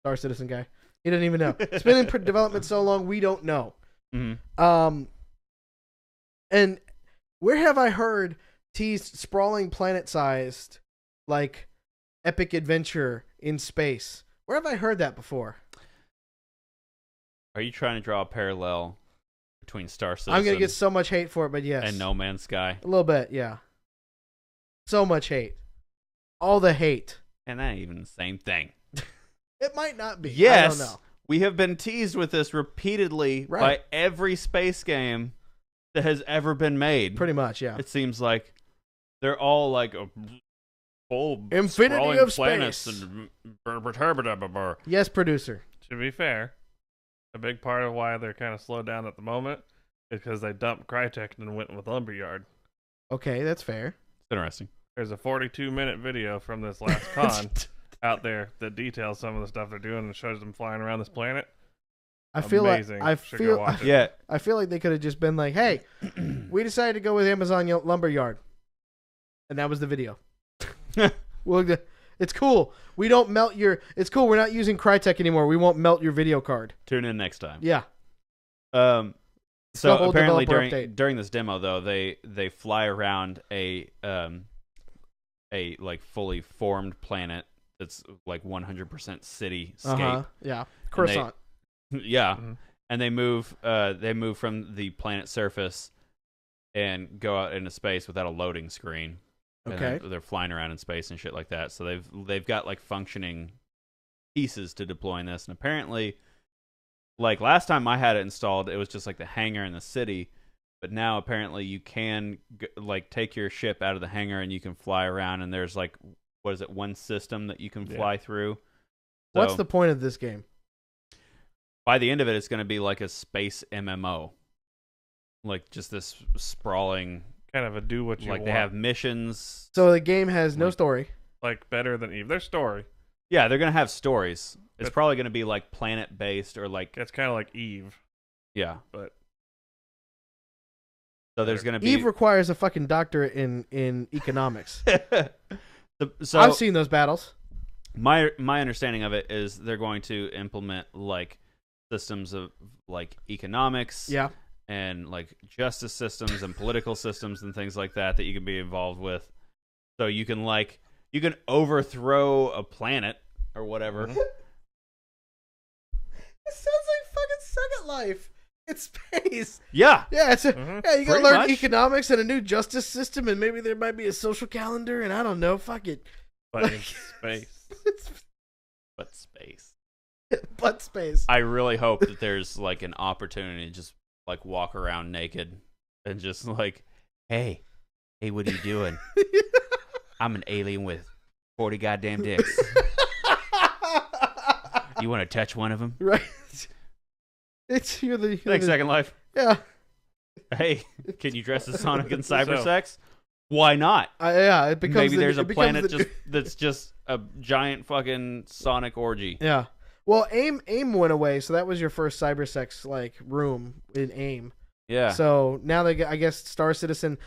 Star Citizen guy. He doesn't even know. It's been in development so long we don't know. Mm-hmm. And where have I heard teased sprawling planet-sized, like, epic adventure in space. Where have I heard that before? Are you trying to draw a parallel between Star Citizen I'm gonna get so much hate for it, but yes, and No Man's Sky? a little bit, yeah. So much hate, all the hate. And that ain't even the same thing. It might not be. I Yes, don't know. we have been teased with this repeatedly by Right. every space game that has ever been made. Pretty much, yeah. It seems like they're all like a full Infinity sprawling of planets space. and brr. Yes, producer. To be fair, a big part of why they're kind of slowed down at the moment is because they dumped Crytek and went with Lumberyard. Okay, that's fair. It's interesting. There's a 42-minute video from this last con out there that details some of the stuff they're doing and shows them flying around this planet. I feel Amazing. like Should go watch it. Yeah, I feel like they could have just been like, "Hey, we decided to go with Amazon Lumberyard," and that was the video. Well, it's cool. We don't melt your. It's cool. We're not using Crytek anymore. We won't melt your video card. tune in next time. Yeah. So the whole apparently developer update. during this demo though, they fly around a like fully formed planet that's like 100% cityscape. Yeah. Croissant. Yeah. Mhm. And they move from the planet surface and go out into space without a loading screen. And Okay. they're flying around in space and shit like that. So they've got like functioning pieces to deploying this, and apparently, like last time I had it installed, it was just like the hangar in the city. But now apparently you can like take your ship out of the hangar and you can fly around, and there's like, what is it, one system that you can fly through. What's So the point of this game? by the end of it, it's going to be like a space MMO, like just this sprawling. Kind of a do what you Like want. they have missions. So the game has no Like- story. like better than Eve. Their story. Yeah, they're going to have stories. It's But- probably going to be like planet based or like, It's kind of like Eve, yeah. but So there's going to be. Eve requires a fucking doctorate in economics. so I've seen those battles. my understanding of it is they're going to implement like systems of like economics Yeah. and like justice systems and political systems and things like that you can be involved with. So you can overthrow a planet or whatever. It sounds like fucking Second Life. It's space. Yeah. Yeah, it's a, Mhm. yeah. You gotta Pretty learn much. economics and a new justice system, and maybe there might be a social calendar, and I don't know. Fuck it. but in space. It's But space. butt space. I really hope that there's like an opportunity to just like walk around naked and just like, hey, what are you doing? I'm an alien with 40 goddamn dicks. You want to touch one of them? Right. It's you're the Thanks, Second Life. Yeah. Hey, can you dress as Sonic and Cybersex? Why not? Yeah. It becomes Maybe the- there's a it becomes planet the- that's just a giant fucking Sonic orgy. Yeah. Well, AIM went away, so that was your first cybersex like room in AIM. Yeah. So now I guess Star Citizen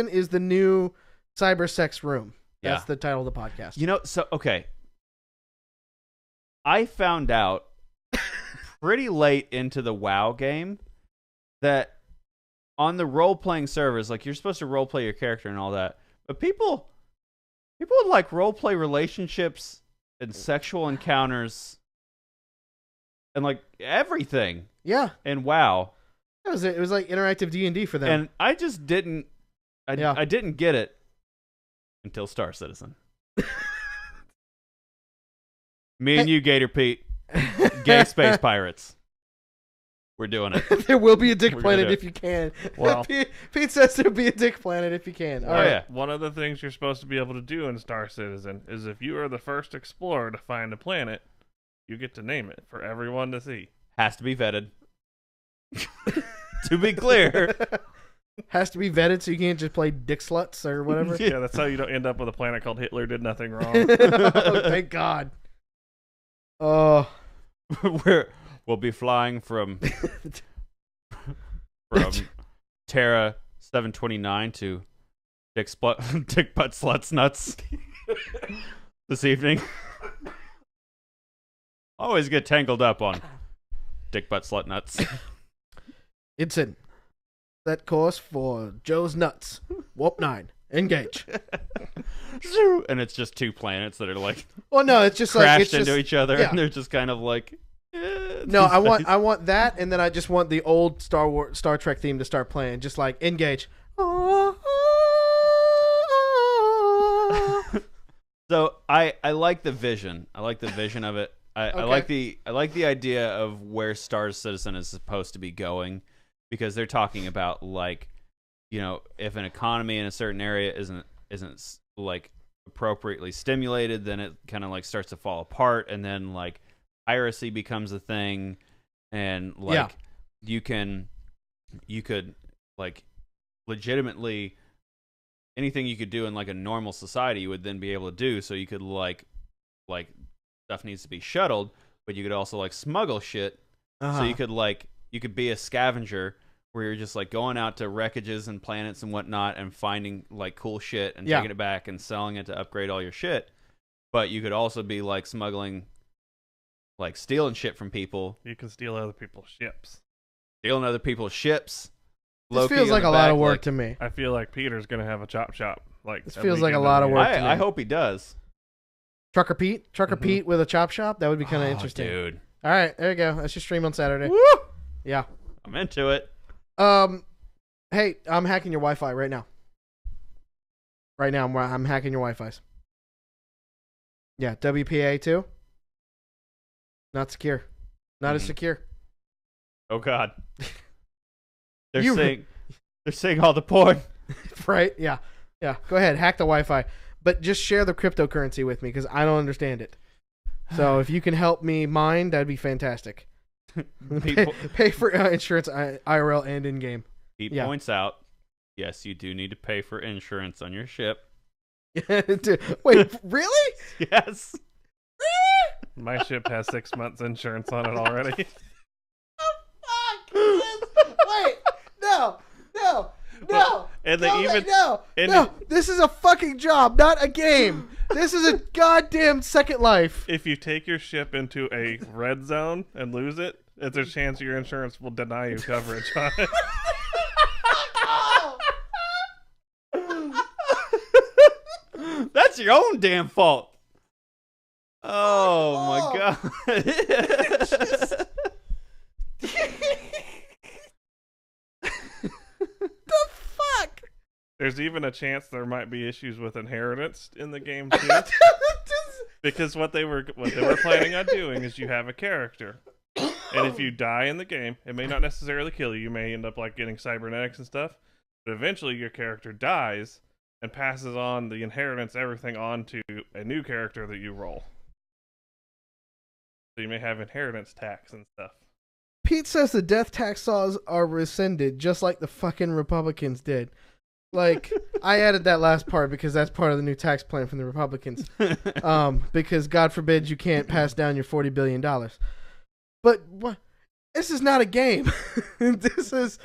is the new cybersex room. That's Yeah. the title of the podcast. You know, so okay. I found out pretty late into the WoW game that on the role-playing servers, like you're supposed to role-play your character and all that, but people like role-play relationships and sexual encounters and like everything Yeah. in WoW. That was it. It was like interactive D&D for them. And I just didn't Yeah. I didn't get it until Star Citizen. Me and you, Gator Pete, gay space pirates. We're doing it. There will be a dick We're planet gonna if you can. Well- Pete says there'll be a dick planet if you can. All Oh right. yeah. One of the things you're supposed to be able to do in Star Citizen is if you are the first explorer to find a planet, you get to name it for everyone to see. Has to be vetted. To be clear. Has to be vetted, so you can't just play dick sluts or whatever. Yeah, that's how you don't end up with a planet called Hitler Did Nothing Wrong. Oh, thank God. Oh. We'll be flying from Terra 729 to Dick Butt Sluts Nuts this evening. Always get tangled up on Dick Butt Slut Nuts. It's in Set course for Joe's nuts. Warp 9. Engage. And it's just two planets that are like Well, no, it's just like crashed it's just, into each other, yeah. and they're just kind of like. No, I want that, and then I just want the old Star Trek theme to start playing, just like engage. So I like the vision. I like the vision of it. I like the idea of where Star Citizen is supposed to be going, because they're talking about like, if an economy in a certain area isn't like appropriately stimulated, then it kind of like starts to fall apart, and then like piracy becomes a thing, and like you could like legitimately anything you could do in like a normal society you would then be able to do. So you could like stuff needs to be shuttled, but you could also like smuggle shit. So you could be a scavenger where you're just like going out to wreckages and planets and whatnot and finding like cool shit and taking it back and selling it to upgrade all your shit. But you could also be like smuggling, like stealing shit from people. You can steal other people's ships. Stealing other people's ships. This feels like a lot of work to me. I feel like Peter's gonna have a chop shop. Like this feels like a lot of work. I hope he does. Trucker Pete with a chop shop. That would be kind of interesting. Dude. All right, there you go. That's your stream on Saturday. Woo! Yeah. I'm into it. Hey, I'm hacking your Wi-Fi right now. Right now, I'm hacking your Wi-Fi's. Yeah, WPA2. Not secure. Not as secure. Oh God. They're saying all the porn. Right? Yeah. Yeah. Go ahead, hack the Wi-Fi, but just share the cryptocurrency with me because I don't understand it. So if you can help me mine, that'd be fantastic. Pay for insurance IRL and in game. He points out, yes, you do need to pay for insurance on your ship. Wait, really? Yes. My ship has 6 months insurance on it already. Wait, no. This is a fucking job, not a game. This is a goddamn Second Life. If you take your ship into a red zone and lose it, there's a chance your insurance will deny you coverage on it. That's your own damn fault. Oh my God. The fuck? There's even a chance there might be issues with inheritance in the game too. Because what they were planning on doing is you have a character, and if you die in the game, it may not necessarily kill you. You may end up like getting cybernetics and stuff, but eventually your character dies and passes on the inheritance, everything on to a new character that you roll. So you may have inheritance tax and stuff. Pete says the death tax laws are rescinded just like the fucking Republicans did. Like, I added that last part because that's part of the new tax plan from the Republicans. Because God forbid you can't pass down your $40 billion. But what? This is not a game. This is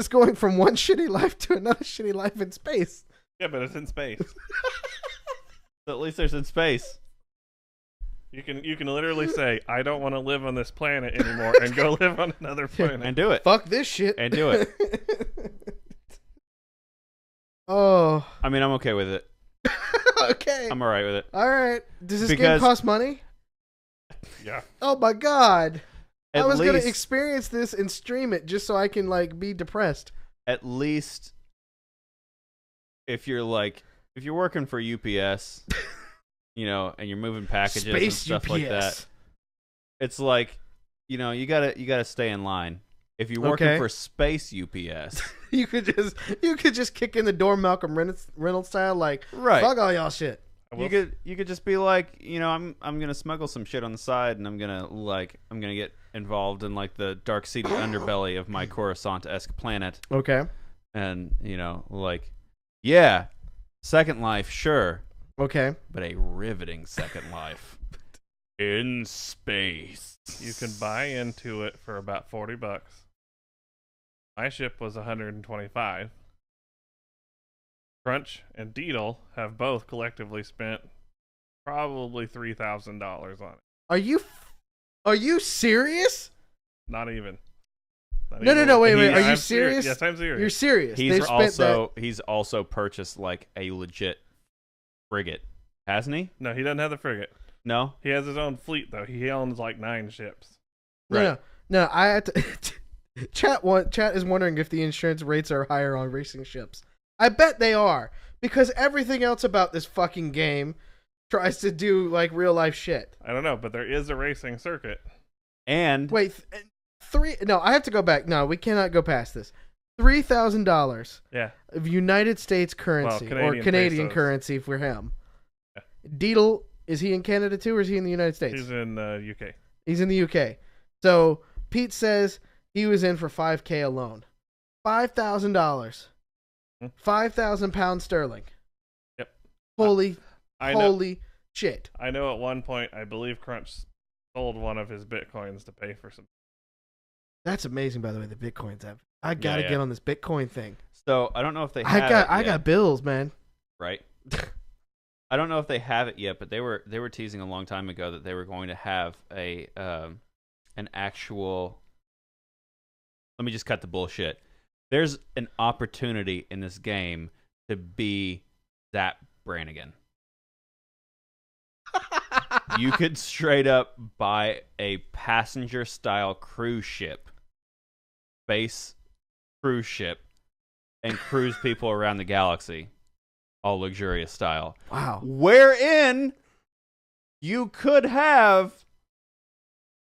going from one shitty life to another shitty life in space. Yeah, but it's in space. So at least there's in space. You can literally say, I don't want to live on this planet anymore, and go live on another planet. And do it. Fuck this shit. And do it. Oh. I mean, I'm okay with it. Okay. I'm alright with it. All right. Does this game cost money? Yeah. Oh my God. I was going to least- experience this and stream it just so I can like be depressed. At least if you're working for UPS, and you're moving packages and stuff like that, it's like, you gotta stay in line. If you're working for space UPS, you could just kick in the door Malcolm Reynolds style, like, right? Fuck all y'all shit. You could just be like, I'm gonna smuggle some shit on the side, and I'm gonna get involved in like the dark seedy underbelly of my Coruscant-esque planet. Okay. And yeah, Second Life, sure. Okay. But a riveting Second Life in space. You can buy into it for about $40. My ship was $125. Crunch and Deedle have both collectively spent probably $3,000 on it. Are you serious? Not even. Not No, even- wait. Are you I'm serious? Yes, I'm serious. You're serious. They He's spent he's also purchased like a legit frigate, hasn't he? No, he doesn't have the frigate. No. He has his own fleet though. He owns like 9 ships. No. I had to. Chat is wondering if the insurance rates are higher on racing ships. I bet they are because everything else about this fucking game tries to do like real life shit. I don't know, but there is a racing circuit. And Wait, three? No, I have to go back. No, we cannot go past this. $3,000 Yeah. of United States currency or Canadian Canadian pesos. currency for him. Yeah. Deedle, is he in Canada too, or is he in the United States? He's in UK. He's in the UK. So Pete says he was in for $5,000 alone. $5,000. Hmm. 5,000 pounds sterling. Yep. Holy I know. shit. I know. At one point, I believe Crunch sold one of his bitcoins to pay for some. That's amazing, by the way. The bitcoins have. I gotta yeah. get on this Bitcoin thing. so I don't know if they have it I yet, got bills, man. right? I don't know if they have it yet, but they were teasing a long time ago that they were going to have a an actual. Let me just cut the bullshit. There's an opportunity in this game to be Zap Brannigan. You could straight up buy a passenger style cruise ship, space cruise ship, and cruise people around the galaxy, all luxurious style. Wow. Wherein you could have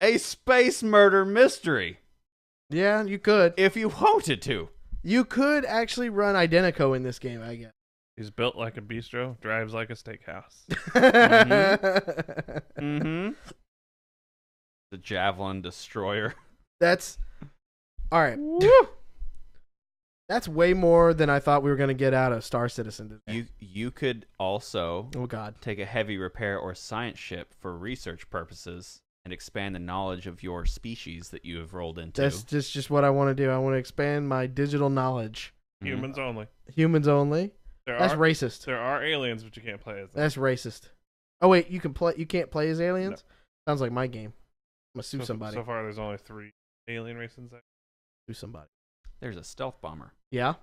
a space murder mystery Yeah, you could. if you wanted to. You could actually run Identico in this game, I guess. He's built like a bistro, drives like a steakhouse. Mm-hmm. The Javelin Destroyer. That's all right. That's way more than I thought we were going to get out of Star Citizen today. You could also Oh God. take a heavy repair or science ship for research purposes and expand the knowledge of your species that you have rolled into. That's just what I want to do. I want to expand my digital knowledge. Mhm. Humans only. Humans only. That's There racist. are aliens, but you can't play as them. That's racist. Oh wait, you can't play as aliens? Sounds like my game. I'm gonna sue somebody. So far, there's only 3 alien races. Sue somebody. There's a stealth bomber. Yeah?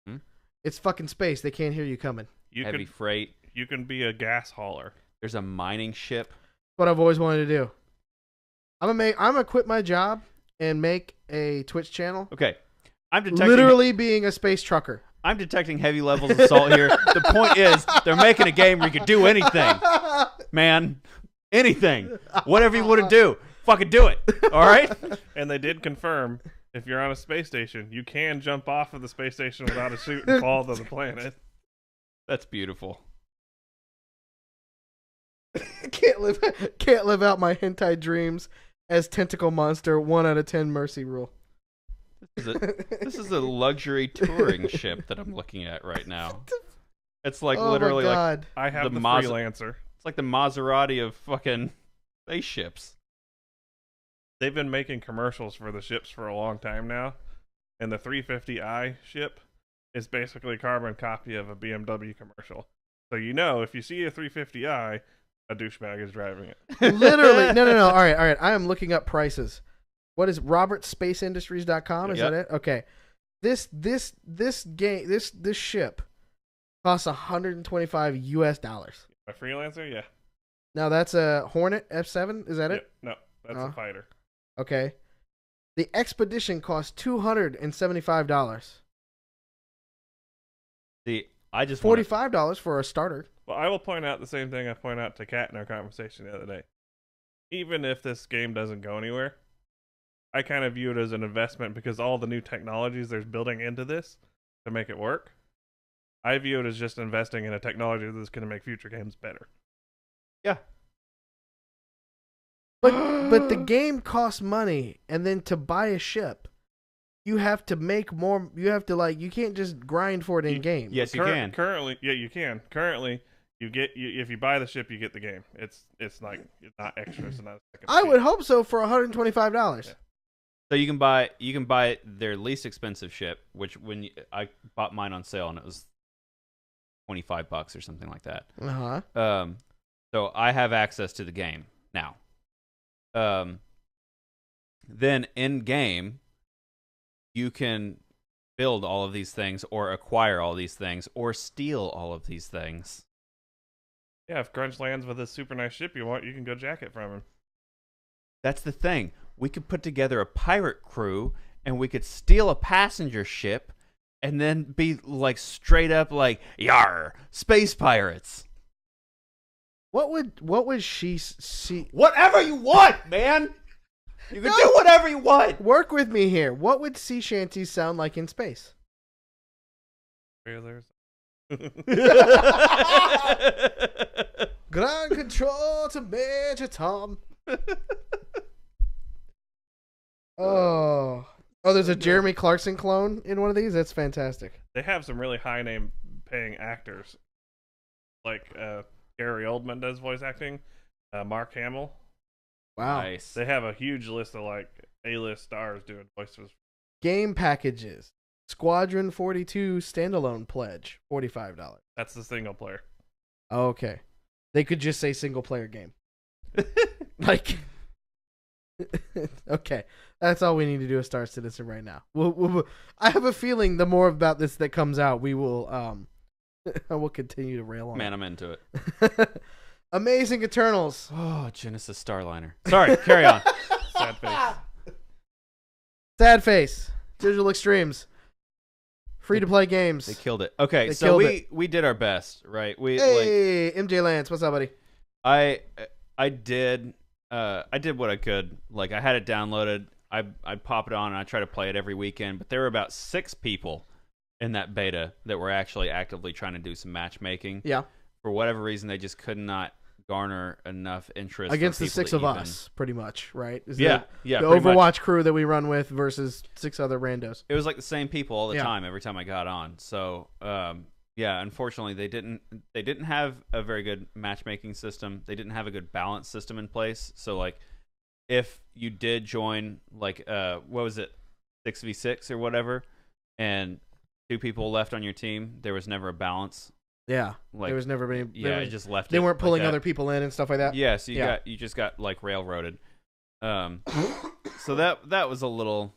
Hmm? It's fucking space. They can't hear you coming. You Heavy freight. you can be a gas hauler. There's a mining ship. That's what I've always wanted to do. I'm gonna quit my job and make a Twitch channel. Okay. I'm detecting Literally being a space trucker. I'm detecting heavy levels of salt here. The point is, they're making a game where you can do anything, man. Anything. Whatever you want to do, fucking do it. All right? And they did confirm if you're on a space station, you can jump off of the space station without a suit and fall to the planet. That's beautiful. can't live out my hentai dreams as tentacle monster. 1 out of 10 mercy rule. This is a luxury touring ship that I'm looking at right now. It's like Oh literally my like God. I have The the Maz- freelancer. it's like the Maserati of fucking spaceships. They've been making commercials for the ships for a long time now, and the 350i ship is basically a carbon copy of a BMW commercial. So if you see a 350i, a douchebag is driving it. Literally. No. All right. I am looking up prices. What is robertspaceindustriescom? Is that Yep. it? Okay. This game this ship costs $125 US. My freelancer, yeah. Now that's a Hornet F7. Is that it? Yep. No, that's Oh. a fighter. Okay. The Expedition costs $275. I just wanna- $45 for a starter. Well, I will point out the same thing I point out to Kat in our conversation the other day. Even if this game doesn't go anywhere, I kind of view it as an investment because all the new technologies there's building into this to make it work. I view it as just investing in a technology that's going to make future games better. Yeah. But the game costs money, and then to buy a ship, you have to make more. You have to you can't just grind for it in game. Yes, you can. Currently, yeah, you can. Currently, if you buy the ship, you get the game. It's not extra. It's not a second. I fee. would hope so for $125. Yeah. So you can buy their least expensive ship, which I bought mine on sale and it was $25 or something like that. Uh-huh. So I have access to the game now. Then in game, you can build all of these things or acquire all these things or steal all of these things. Yeah, if Grunge lands with a super nice ship you want, you can go jack it from him. That's the thing. We could put together a pirate crew and we could steal a passenger ship and then be like straight up like, yar, space pirates. What would she see? Whatever you want, man. You can do whatever you want. Work with me here. What would sea shanties sound like in space? Trailers. Ground control to Major Tom. Oh, there's a Jeremy Clarkson clone in one of these. That's fantastic. They have some really high name paying actors, like Gary Oldman does voice acting, Mark Hamill. Wow. Nice. They have a huge list of like A-list stars doing voices. Game packages. Squadron 42 standalone pledge, $45. That's the single player. Okay. They could just say single player game. Like, okay. That's all we need to do is Star Citizen right now. I have a feeling the more about this that comes out, we will we'll continue to rail on. Man, I'm into it. Amazing Eternals. Oh, Genesis Starliner. Sorry, carry on. Sad face. Sad face. Digital Extremes. Free to play games. They killed it. Okay, They so killed we did our best, right? We Hey, MJ Lance, what's up, buddy? I did what I could. Like I had it downloaded. I'd pop it on and I try to play it every weekend. But there were about 6 people in that beta that were actually actively trying to do some matchmaking. Yeah. For whatever reason, they just could not garner enough interest Against for the people 6 to of even- us, pretty much, right? Is Yeah, the pretty much. Overwatch crew that we run with versus 6 other randos. It was like the same people all the Yeah. time every time I got on. So yeah, unfortunately they didn't have a very good matchmaking system. They didn't have a good balance system in place. So like if you did join like what was it, 6v6 or whatever, and 2 people left on your team, there was never a balance. Yeah. Like there was never any. yeah, it just left. They it weren't like pulling that. other people in and stuff like that. Yeah, so Yeah. you just got like railroaded. So that was a little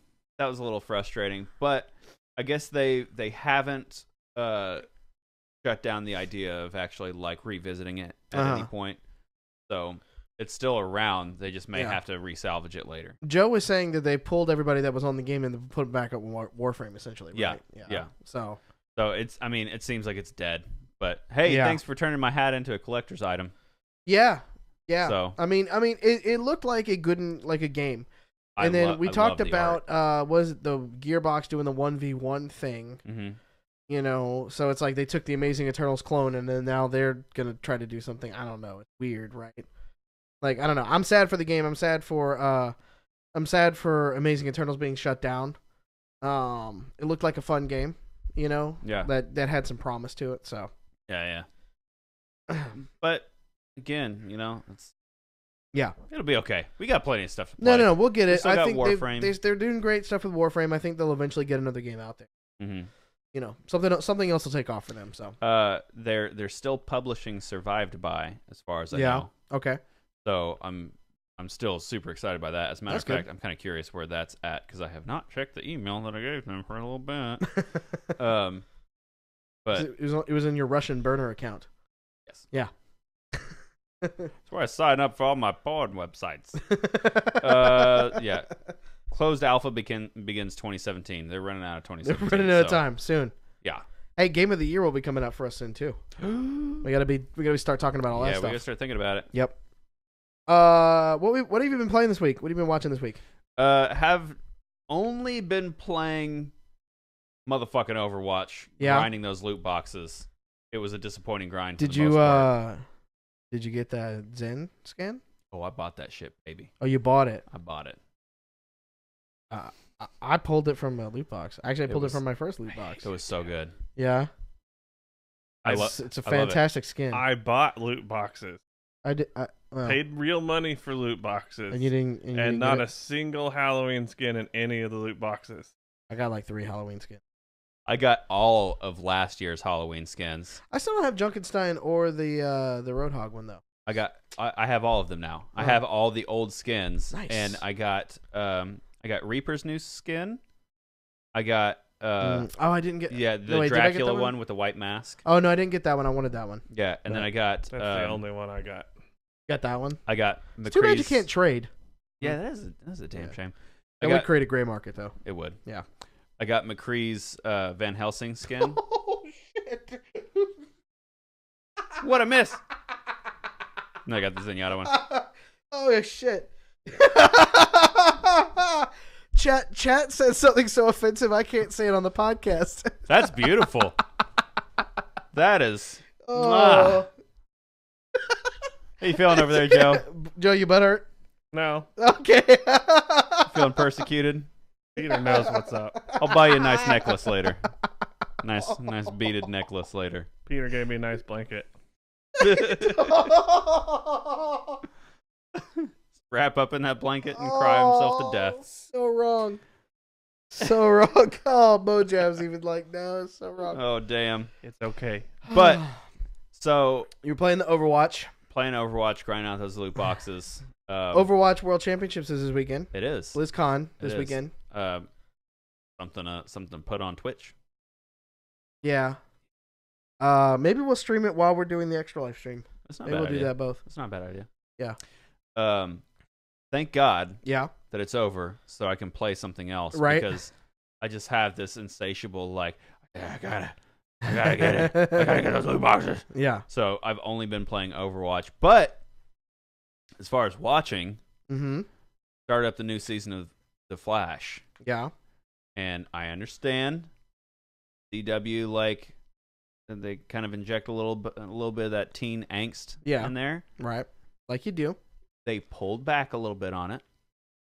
frustrating, but I guess they haven't shut down the idea of actually like revisiting it at any point. So it's still around. They just may Yeah. have to resalvage it later. Joe was saying that they pulled everybody that was on the game and put it back up in Warframe, essentially. Right? Yeah. So It seems like it's dead. But hey, Yeah. thanks for turning my hat into a collector's item. yeah. So I mean, it looked like a game. And then we I talked love the art. about was it the Gearbox doing the 1v1 thing? Mhm. You know, so it's like they took the Amazing Eternals clone and then now they're gonna try to do something. I don't know. It's weird, right? Like I don't know. I'm sad for the game. I'm sad for Amazing Eternals being shut down. It looked like a fun game, you know. Yeah. That had some promise to it. So Yeah. But again, yeah. it'll be okay. We got plenty of stuff to play. No, we'll get We it. still I got think Warframe. they're doing great stuff with Warframe. I think they'll eventually get another game out there. Mm-hmm. You know, something else will take off for them. So They're still publishing Survived By, as far as I yeah, know. okay. So I'm still super excited by that. As a matter That's of fact, good. I'm kind of curious where that's at because I have not checked the email that I gave them for a little bit. But it was in your Russian burner account. yes, Yeah. that's where I sign up for all my porn websites. Yeah. Closed alpha begins 2017. They're running out of They're 2017. running out of so, time soon. Yeah. Hey, Game of the Year will be coming up for us soon too. We gotta start talking about all that Yeah, we stuff. gotta start thinking about it. Yep. What have you been playing this week? What have you been watching this week? Have only been playing motherfucking Overwatch, Yeah. grinding those loot boxes. It was a disappointing grind. For Did the you most part. did you get the Zen scan? Oh, I bought that shit, baby. Oh, you bought it. I bought it. I pulled it from a loot box. Actually, I It pulled was- it from my first loot box. It was so good. Yeah. It's It's a I love it. fantastic skin. I bought loot boxes. I did. Well, Paid real money for loot boxes. and you didn't. And, you didn't and not get a it? single Halloween skin in any of the loot boxes. I got like 3 Halloween skins. I got all of last year's Halloween skins. I still don't have Junkenstein or the Roadhog one though. I have all of them now. I Oh. have all the old skins. Nice. And I got Reaper's new skin. I got I didn't get. yeah, the No, wait, did I get Dracula that one with the white mask. Oh no, I didn't get that one. I wanted that one. Yeah, and then I got That's the only one I got. Got that one. I got It's too bad you McCree's- can't trade. Yeah, that is a damn Yeah. shame. That I would got create a gray market though. it would. Yeah. I got McCree's Van Helsing skin. Oh shit! What a miss! No, I got the Zenyatta one. Oh shit! Chat said something so offensive I can't say it on the podcast. That's beautiful. That is. Oh. How you feeling over there, Joe? Joe, you butthurt? No, Okay. Feeling persecuted? Peter knows what's up. I'll buy you a nice necklace later. Nice beaded necklace later. Peter gave me a nice blanket. Wrap up in that blanket and cry himself to death. So wrong. So wrong. Oh, Mojab's even like, no, it's so wrong. Oh, damn. It's okay. But, so, You're playing the Overwatch. playing Overwatch, grinding out those loot boxes. Overwatch World Championships is this weekend. It is. BlizzCon It this is. weekend. Something put on Twitch. Yeah. Maybe we'll stream it while we're doing the extra live stream. That's not a Maybe bad we'll idea. do that both. That's not a bad idea. Yeah. Thank God Yeah. that it's over so I can play something else. Right. Because I just have this insatiable, like, yeah, I gotta get it. I gotta get those loot boxes. Yeah. So I've only been playing Overwatch. But as far as watching, Mm-hmm. started up the new season of The Flash. Yeah. And I understand CW, like, they kind of inject a little bit of that teen angst Yeah. in there. Right. Like you do. They pulled back a little bit on it.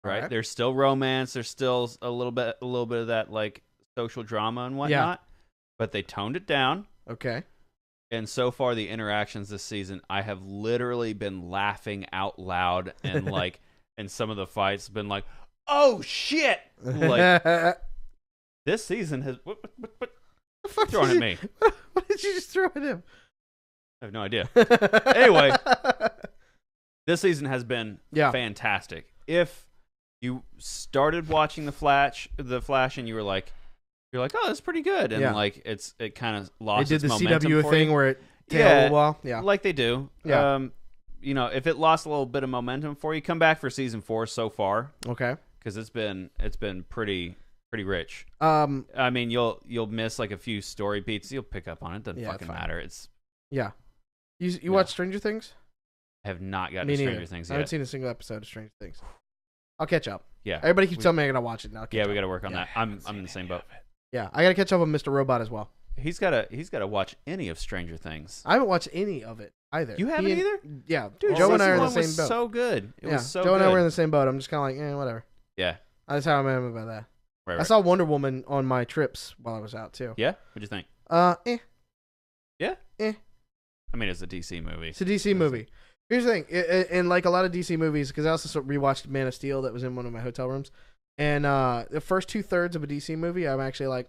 Right? Right. There's still romance. There's still a little bit of that, like, social drama and whatnot. But they toned it down. Okay. And so far, the interactions this season, I have literally been laughing out loud, and like, and some of the fights been like, "Oh shit!" Like, this season has what the fuck throwing did at me. What did you just throw at him? I have no idea. Anyway, this season has been Yeah. fantastic. If you started watching the Flash, and you were like, you're like, "Oh, that's pretty good," and Yeah. like, it kind of They lost did its the momentum CW for thing you. where it tailed Yeah. a little while. Yeah. Like they do. Yeah. You know, if it lost a little bit of momentum for you, come back for season 4 so far, Okay. because it's been pretty rich. Um. I mean, you'll miss like a few story beats. You'll pick up on it. Doesn't Yeah, fucking fine. matter. It's Yeah. You Yeah. watch Stranger Things? I have not gotten Me to neither. Stranger Things I haven't yet. seen a single episode of Stranger Things. I'll catch up. Yeah, Everybody keeps We- telling me I gotta watch it now. yeah, we got to work on Yeah. that. I'm in the same boat. Yeah, I gotta catch up on Mr. Robot as well. He's gotta watch any of Stranger Things. I haven't watched any of it either. You haven't He and- either? Yeah, Dude, Joe and I season are in the one same was boat. so good. It yeah, was so Joe good. and I were in the same boat. I'm just kind of like, whatever. Yeah, That's how I am about that. right. I saw Wonder Woman on my trips while I was out too. Yeah, what'd you think? I mean, it's a DC movie. It's a DC movie. Here's the thing, and like a lot of DC movies, because I also rewatched Man of Steel that was in one of my hotel rooms, and the first 2/3 of a DC movie, I'm actually like,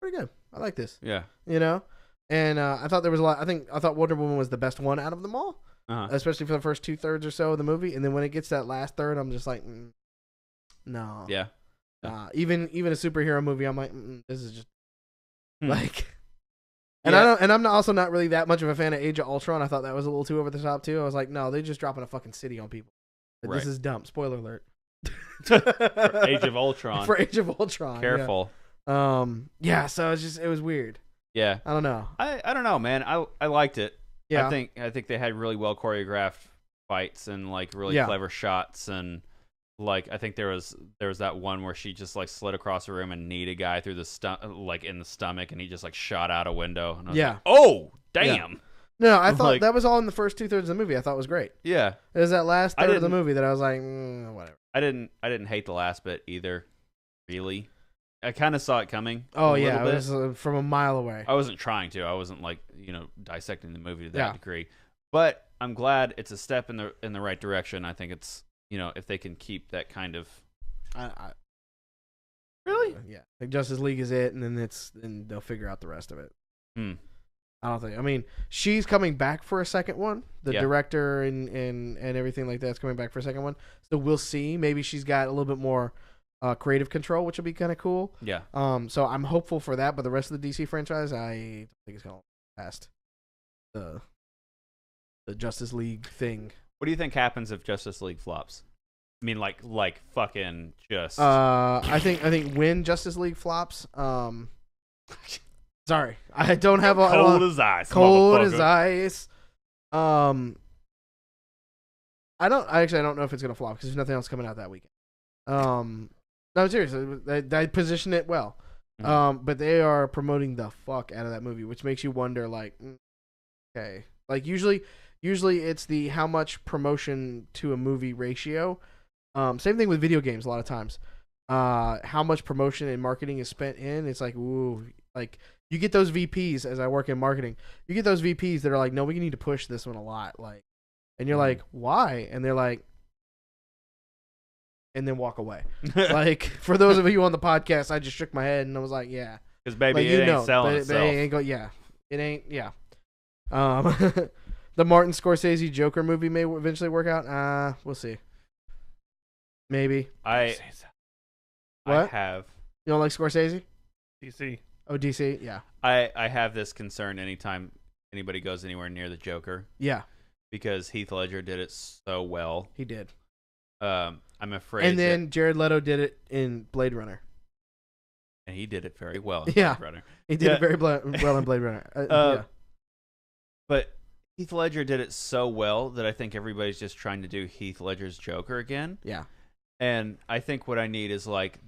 pretty good. I like this, Yeah. you know. And I thought there was a lot. I thought Wonder Woman was the best one out of them all, Uh-huh. especially for the first 2/3 or so of the movie. And then when it gets to that last third, I'm just like, no, Yeah. nah. Even a superhero movie, I'm like, this is just Hmm. like. And Yeah. I don't, and I'm also not really that much of a fan of Age of Ultron. I thought that was a little too over the top too. I was like, no, they're just dropping a fucking city on people. Like, This Right. is dumb. Spoiler alert. For Age of Ultron. For Age of Ultron. Careful. Yeah. Yeah. So it was weird. Yeah. I don't know. I don't know, man. I liked it. Yeah. I think they had really well choreographed fights and like really Yeah. clever shots, and like I think there was that one where she just like slid across the room and kneed a guy through the like in the stomach, and he just like shot out a window. And I was Yeah. like, oh damn. No, I thought Like- that was all in the first 2/3 of the movie. I thought was great. Yeah. It was that last I third of the didn't- movie that I was like, whatever. I didn't hate the last bit either. Really. I kind of saw it coming. Oh a yeah, little it bit. was from a mile away. I wasn't trying to. I wasn't like, dissecting the movie to that Yeah. degree. But I'm glad it's a step in the right direction. I think it's, if they can keep that kind of Really? Yeah, like Justice League is it, and then they'll figure out the rest of it. Hmm. I don't think. I mean, she's coming back for a second one. The Yeah. director and everything like that's coming back for a second one. So we'll see. Maybe she's got a little bit more creative control, which will be kind of cool. Yeah. So I'm hopeful for that, but the rest of the DC franchise, I don't think it's gonna last the Justice League thing. What do you think happens if Justice League flops? I mean, like fucking just. I think when Justice League flops, sorry, I don't have a cold as ice. cold as motherfucker. ice. I don't know if it's gonna flop because there's nothing else coming out that weekend. No, seriously, they position it well. Mhm. But they are promoting the fuck out of that movie, which makes you wonder, like, okay, like usually it's the how much promotion to a movie ratio. Same thing with video games a lot of times. How much promotion and marketing is spent in, it's like, ooh, like you get those VPs as I work in marketing. You get those VPs that are like, no, we need to push this one a lot, like, and you're like, why? And they're like, and then walk away. Like for those of you on the podcast, I just shook my head and I was like, yeah, Because baby, like, it ain't selling but itself. it ain't it ain't, yeah. The Martin Scorsese Joker movie may eventually work out. We'll see. Maybe. I What? have You don't like Scorsese? DC. Oh, DC? Yeah. I have this concern anytime anybody goes anywhere near the Joker Yeah, because Heath Ledger did it so well. he did. I'm afraid. And then Jared Leto did it in Blade Runner. and he did it very well. In Yeah. Blade Runner. He did Yeah. it very well in Blade Runner. Yeah. But Heath Ledger did it so well that I think everybody's just trying to do Heath Ledger's Joker again. Yeah. And I think what I need is like,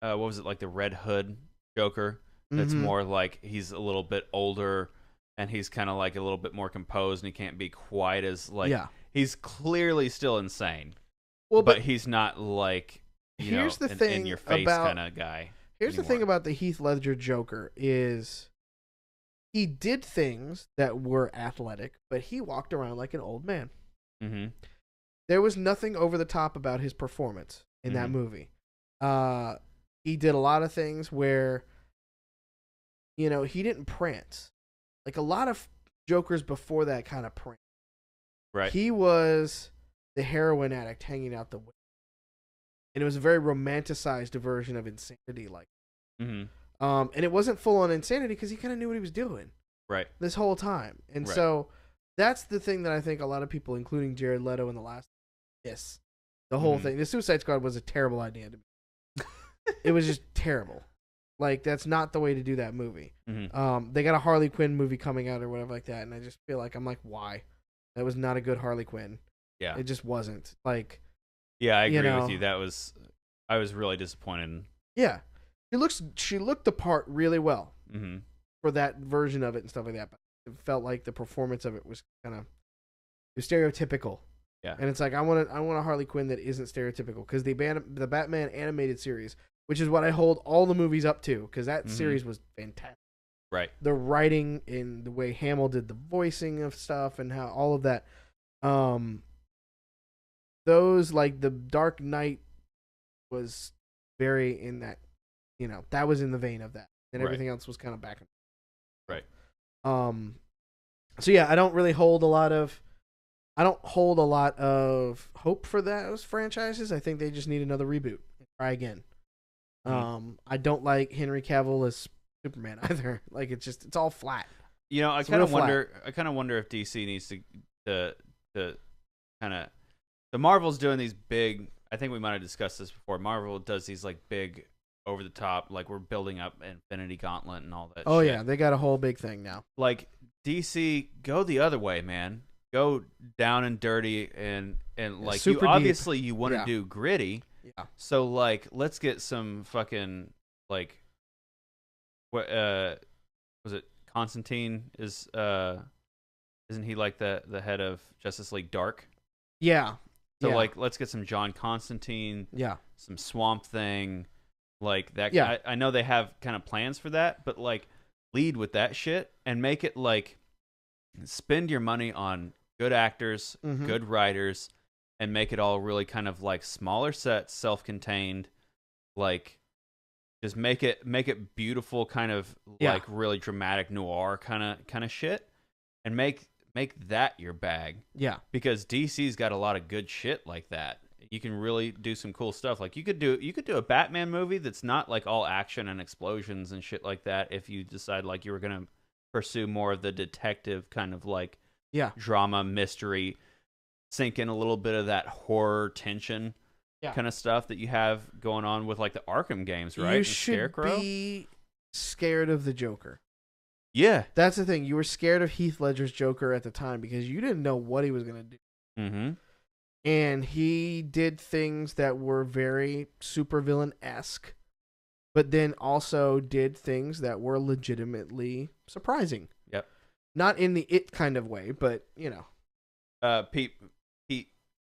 what was it, like the Red Hood Joker? That's Mhm. more like he's a little bit older and he's kind of like a little bit more composed and he can't be quite as like. Yeah. He's clearly still insane, Well, but he's not like here's the in thing your face about- kind of guy. here's the thing anymore. about the Heath Ledger Joker is he did things that were athletic, but he walked around like an old man. Mm-hmm. There was nothing over the top about his performance in that Mhm. movie. He did a lot of things where, he didn't prance. Like a lot of Jokers before that kind of prance. Right. He was the heroin addict hanging out the window. And it was a very romanticized version of insanity, like. Mm-hmm. And it wasn't full on insanity because he kind of knew what he was doing Right. this whole time. And Right. so that's the thing that I think a lot of people, including Jared Leto in the last, miss. The whole Mhm. thing. The Suicide Squad was a terrible idea to me. It was just terrible. Like that's not the way to do that movie. Mm-hmm. They got a Harley Quinn movie coming out or whatever like that, and I just feel like I'm like, why? That was not a good Harley Quinn. Yeah. It just wasn't. Like, Yeah, I you agree know. with you. I was really disappointed. yeah, she looked the part really well Mm-hmm. for that version of it and stuff like that. But it felt like the performance of it was kind of stereotypical. Yeah. And it's like I want a Harley Quinn that isn't stereotypical because the Batman animated series, which is what I hold all the movies up to, because that Mhm. series was fantastic. Right. The writing and the way Hamill did the voicing of stuff and how all of that, those like the Dark Knight was very in that, that was in the vein of that, and Right. everything else was kind of back. Right. So yeah, I don't hold a lot of hope for those franchises. I think they just need another reboot. Try again. I don't like Henry Cavill as Superman either. Like it's all flat. I It's kind of real flat. wonder. I kind of wonder if DC needs to kind of. The Marvel's doing these big. I think we might have discussed this before. Marvel does these like big, over the top. Like we're building up Infinity Gauntlet and all that. Oh shit. yeah, they got a whole big thing now. Like DC, go the other way, man. Go down and dirty and like super you deep. obviously you want to Yeah. do gritty. Yeah. So like let's get some fucking like what was it Constantine is isn't he like the head of Justice League Dark? Yeah. So yeah. like let's get some John Constantine, Yeah. some Swamp Thing, like that. Yeah. I know they have kind of plans for that, but like lead with that shit and make it like spend your money on good actors, Mhm. good writers, and make it all really kind of like smaller sets, self-contained, like just make it beautiful, kind of Yeah. like really dramatic noir kind of shit, and make that your bag, Yeah. because DC's got a lot of good shit like that. you can really do some cool stuff. Like you could do a Batman movie that's not like all action and explosions and shit like that. If you decide like you were gonna pursue more of the detective kind of like Yeah. drama mystery, sink in a little bit of that horror tension kind of stuff that you have going on with like the Arkham games, right? You And should Scarecrow. be scared of the Joker. Yeah. That's the thing. You were scared of Heath Ledger's Joker at the time because you didn't know what he was going to do. Mm-hmm. And he did things that were very supervillain-esque, but then also did things that were legitimately surprising. Yep. Not in the It kind of way, but, you know. Pete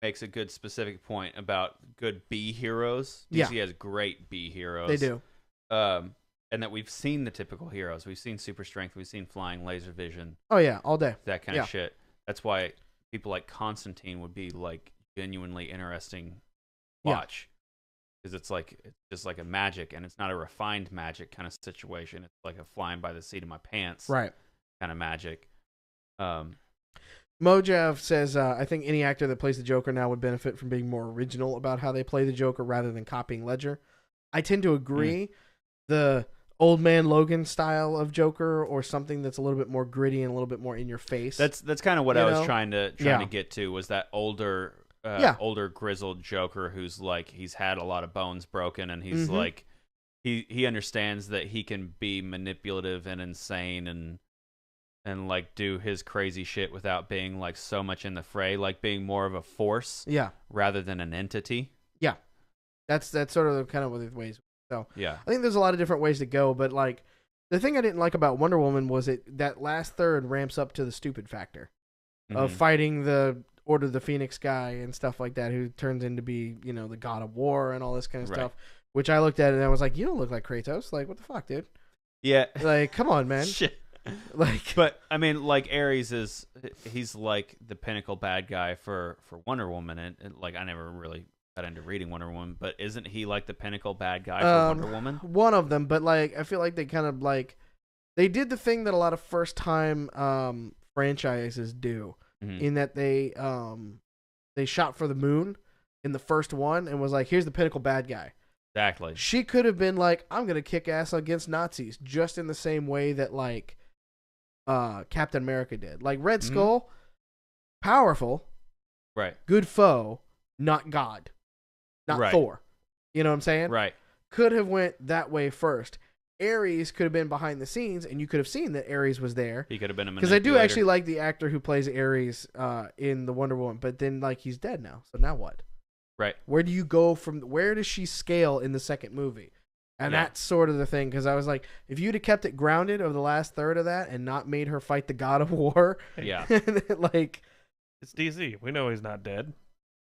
makes a good specific point about good B heroes. Yeah. DC has great B heroes. They do. And that we've seen the typical heroes. We've seen super strength. We've seen flying, laser vision, Oh, yeah, all day. that kind Yeah. of shit. That's why people like Constantine would be like genuinely interesting Yeah. watch. Because it's just like a magic, and it's not a refined magic kind of situation. It's like a flying by the seat of my pants Right. kind of magic. Mojav says, I think any actor that plays the Joker now would benefit from being more original about how they play the Joker rather than copying Ledger. I tend to agree. The Old Man Logan style of Joker, or something that's a little bit more gritty and a little bit more in your face. That's kind of what You I was know? trying to Yeah. get to, was that older Yeah. older grizzled Joker who's like, he's had a lot of bones broken, and he's Mhm. like he understands that he can be manipulative and insane and like do his crazy shit without being like so much in the fray, like being more of a force yeah. rather than an entity. That's sort of kind of the ways. So Yeah. I think there's a lot of different ways to go, but like the thing I didn't like about Wonder Woman was that last third ramps up to the stupid factor of Mhm. fighting the Order of the Phoenix guy and stuff like that, who turns into be, you know, the God of War and all this kind of Right. stuff. Which I looked at it and I was like, you don't look like Kratos. Like, what the fuck, dude? Yeah. Like, come on, man. Shit. Like, But I mean, like Ares he's like the pinnacle bad guy for Wonder Woman, and like I never really got into reading Wonder Woman, but isn't he like the pinnacle bad guy for Wonder Woman? one of them, but like I feel like they kind of like they did the thing that a lot of first time franchises do, Mhm. in that they shot for the moon in the first one and was like, here's the pinnacle bad guy. Exactly. She could have been like, I'm gonna kick ass against Nazis, just in the same way that like Captain America did. Like Red Skull, powerful, Right. good foe, not God, not Right. Thor. You know what I'm saying? Right. Could have went that way first. Ares could have been behind the scenes, and you could have seen that Ares was there. He could have been a Because I do manipulator. actually like the actor who plays Ares in the Wonder Woman, but then like he's dead now. So now what? Right. Where do you go from? Where does she scale in the second movie? And Yeah. that's sort of the thing, because I was like, if you'd have kept it grounded over the last third of that and not made her fight the God of War, Yeah. like It's DZ. We know he's not dead.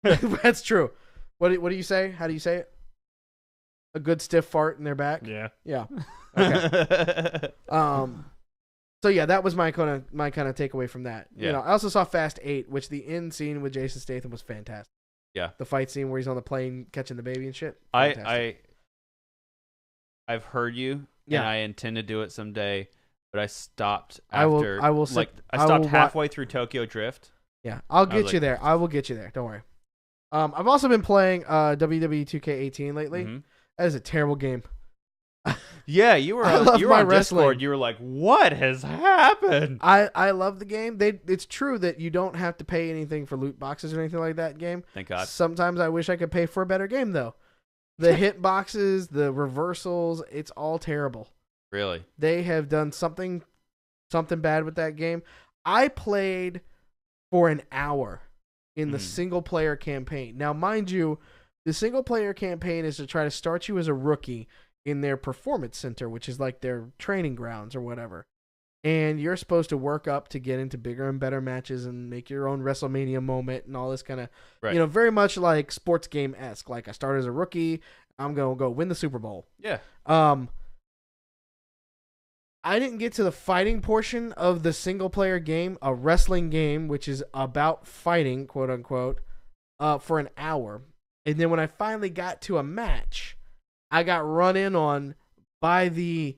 that's true. What do you say? How do you say it? A good stiff fart in their back. Yeah. Yeah. Okay. So yeah, that was my kind of takeaway from that. Yeah. You know, I also saw Fast 8, which the end scene with Jason Statham was fantastic. Yeah. The fight scene where he's on the plane catching the baby and shit. Fantastic. I've heard you, Yeah. and I intend to do it someday, but I stopped I will- after. I will sit- like I I stopped will wa- halfway through Tokyo Drift. Yeah, I'll was get like- you there. I will get you there. Don't worry. I've also been playing WWE 2K18 lately. Mhm. That is a terrible game. Yeah, you were I on, love you were my on Discord. wrestling. You were like, "What has happened?" I love the game. It's true that you don't have to pay anything for loot boxes or anything like that game. Thank God. Sometimes I wish I could pay for a better game though. The hit boxes, the reversals, it's all terrible. Really? They have done something bad with that game. I played for an hour in the Mhm. single player campaign. Now, mind you, the single player campaign is to try to start you as a rookie in their performance center, which is like their training grounds or whatever. And you're supposed to work up to get into bigger and better matches and make your own WrestleMania moment and all this kind of, Right. you know, very much like sports game-esque. Like I started as a rookie, I'm going to go win the Super Bowl. Yeah. I didn't get to the fighting portion of the single player game, a wrestling game, which is about fighting, quote unquote, for an hour. And then when I finally got to a match, I got run in on by the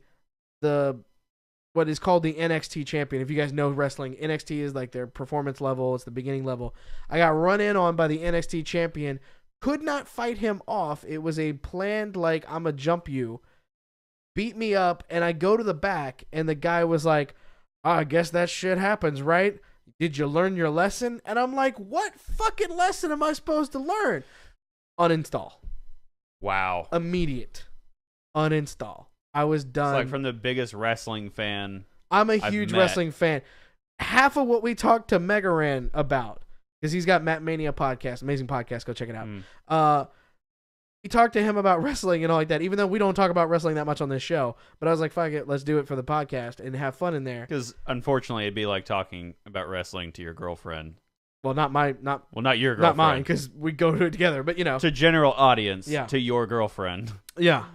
what is called the NXT champion. If you guys know wrestling, NXT is like their performance level. It's the beginning level. I got run in on by the NXT champion Could not fight him off. It was a planned, like, I'm going to jump you, beat me up, and I go to the back, and the guy was like, I guess that shit happens, right? Did you learn your lesson? And I'm like, what fucking lesson am I supposed to learn? Uninstall. Wow. Immediate. Uninstall. I was done. It's like from the biggest wrestling fan. I'm a I've huge met. wrestling fan. Half of what we talked to Megaran about, because he's got Matt Mania podcast, amazing podcast, go check it out. We talked to him about wrestling and all like that, even though we don't talk about wrestling that much on this show. But I was like, fuck it, let's do it for the podcast and have fun in there. Because unfortunately, it'd be like talking about wrestling to your girlfriend. Well, not your girlfriend. not mine, because we go to it together. But to general audience, Yeah. to your girlfriend, yeah,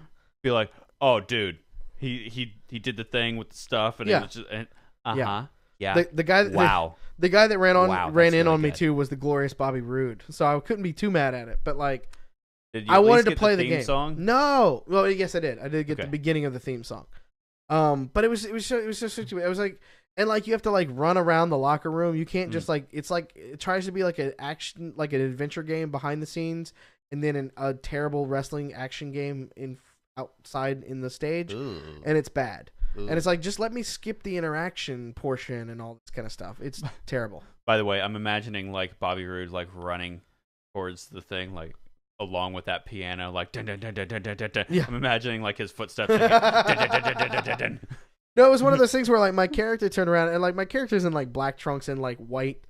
be like, oh, dude, he did the thing with the stuff, and Yeah. it was just, Yeah. yeah. the guy. Wow. The guy that ran Wow, in that's on really me good. too was the glorious Bobby Roode, so I couldn't be too mad at it. But like, Did you I at least wanted to get play the theme game. song? No, well, yes, I did. I did get the Okay. beginning of the theme song. But it was just it was like, and like you have to like run around the locker room. You can't just like it tries to be like an action, like an adventure game behind the scenes, and then a terrible wrestling action game outside in the stage, Ooh. and it's bad. Ooh. And it's like, just let me skip the interaction portion and all this kind of stuff. It's terrible. By the way, I'm imagining like Bobby Roode like running towards the thing, like along with that piano, like dun dun dun dun dun dun dun. Dun. Yeah. I'm imagining like his footsteps. Dun, dun, dun, dun, dun, dun, dun, dun. No, it was one of those things where like my character turned around and like my character's in like black trunks and like white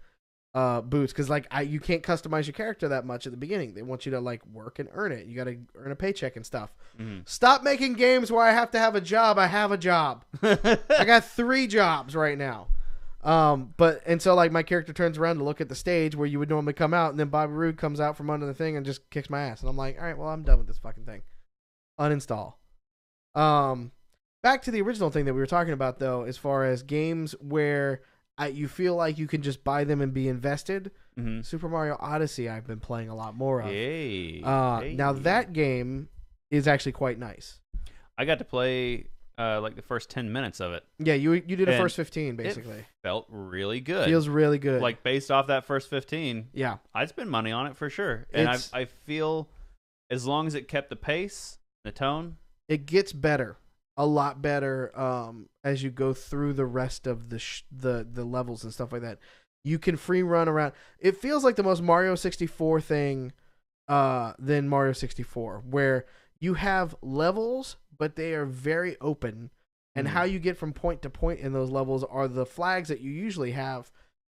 boots, because like you can't customize your character that much at the beginning. They want you to like work and earn it. You got to earn a paycheck and stuff. Mhm. Stop making games where I have to have a job. I have a job. I got 3 jobs right now. And so like my character turns around to look at the stage where you would normally come out, and then Bobby Roode comes out from under the thing and just kicks my ass, and I'm like, all right, well, I'm done with this fucking thing. Uninstall. Back to the original thing that we were talking about though, as far as games where you feel like you can just buy them and be invested. Mhm. Super Mario Odyssey I've been playing a lot more of. Yay. Now that game is actually quite nice. I got to play like the first 10 minutes of it. Yeah, you did the And first 15 basically. It felt really good. Feels really good. like based off that first 15, yeah. I'd spend money on it for sure. And It's- I feel as long as it kept the pace, the tone. It gets better, a lot better as you go through the rest of the levels and stuff like that. You can free run around. It feels like the most Mario 64 thing than Mario 64, where you have levels, but they are very open. And Mhm. how you get from point to point in those levels are the flags that you usually have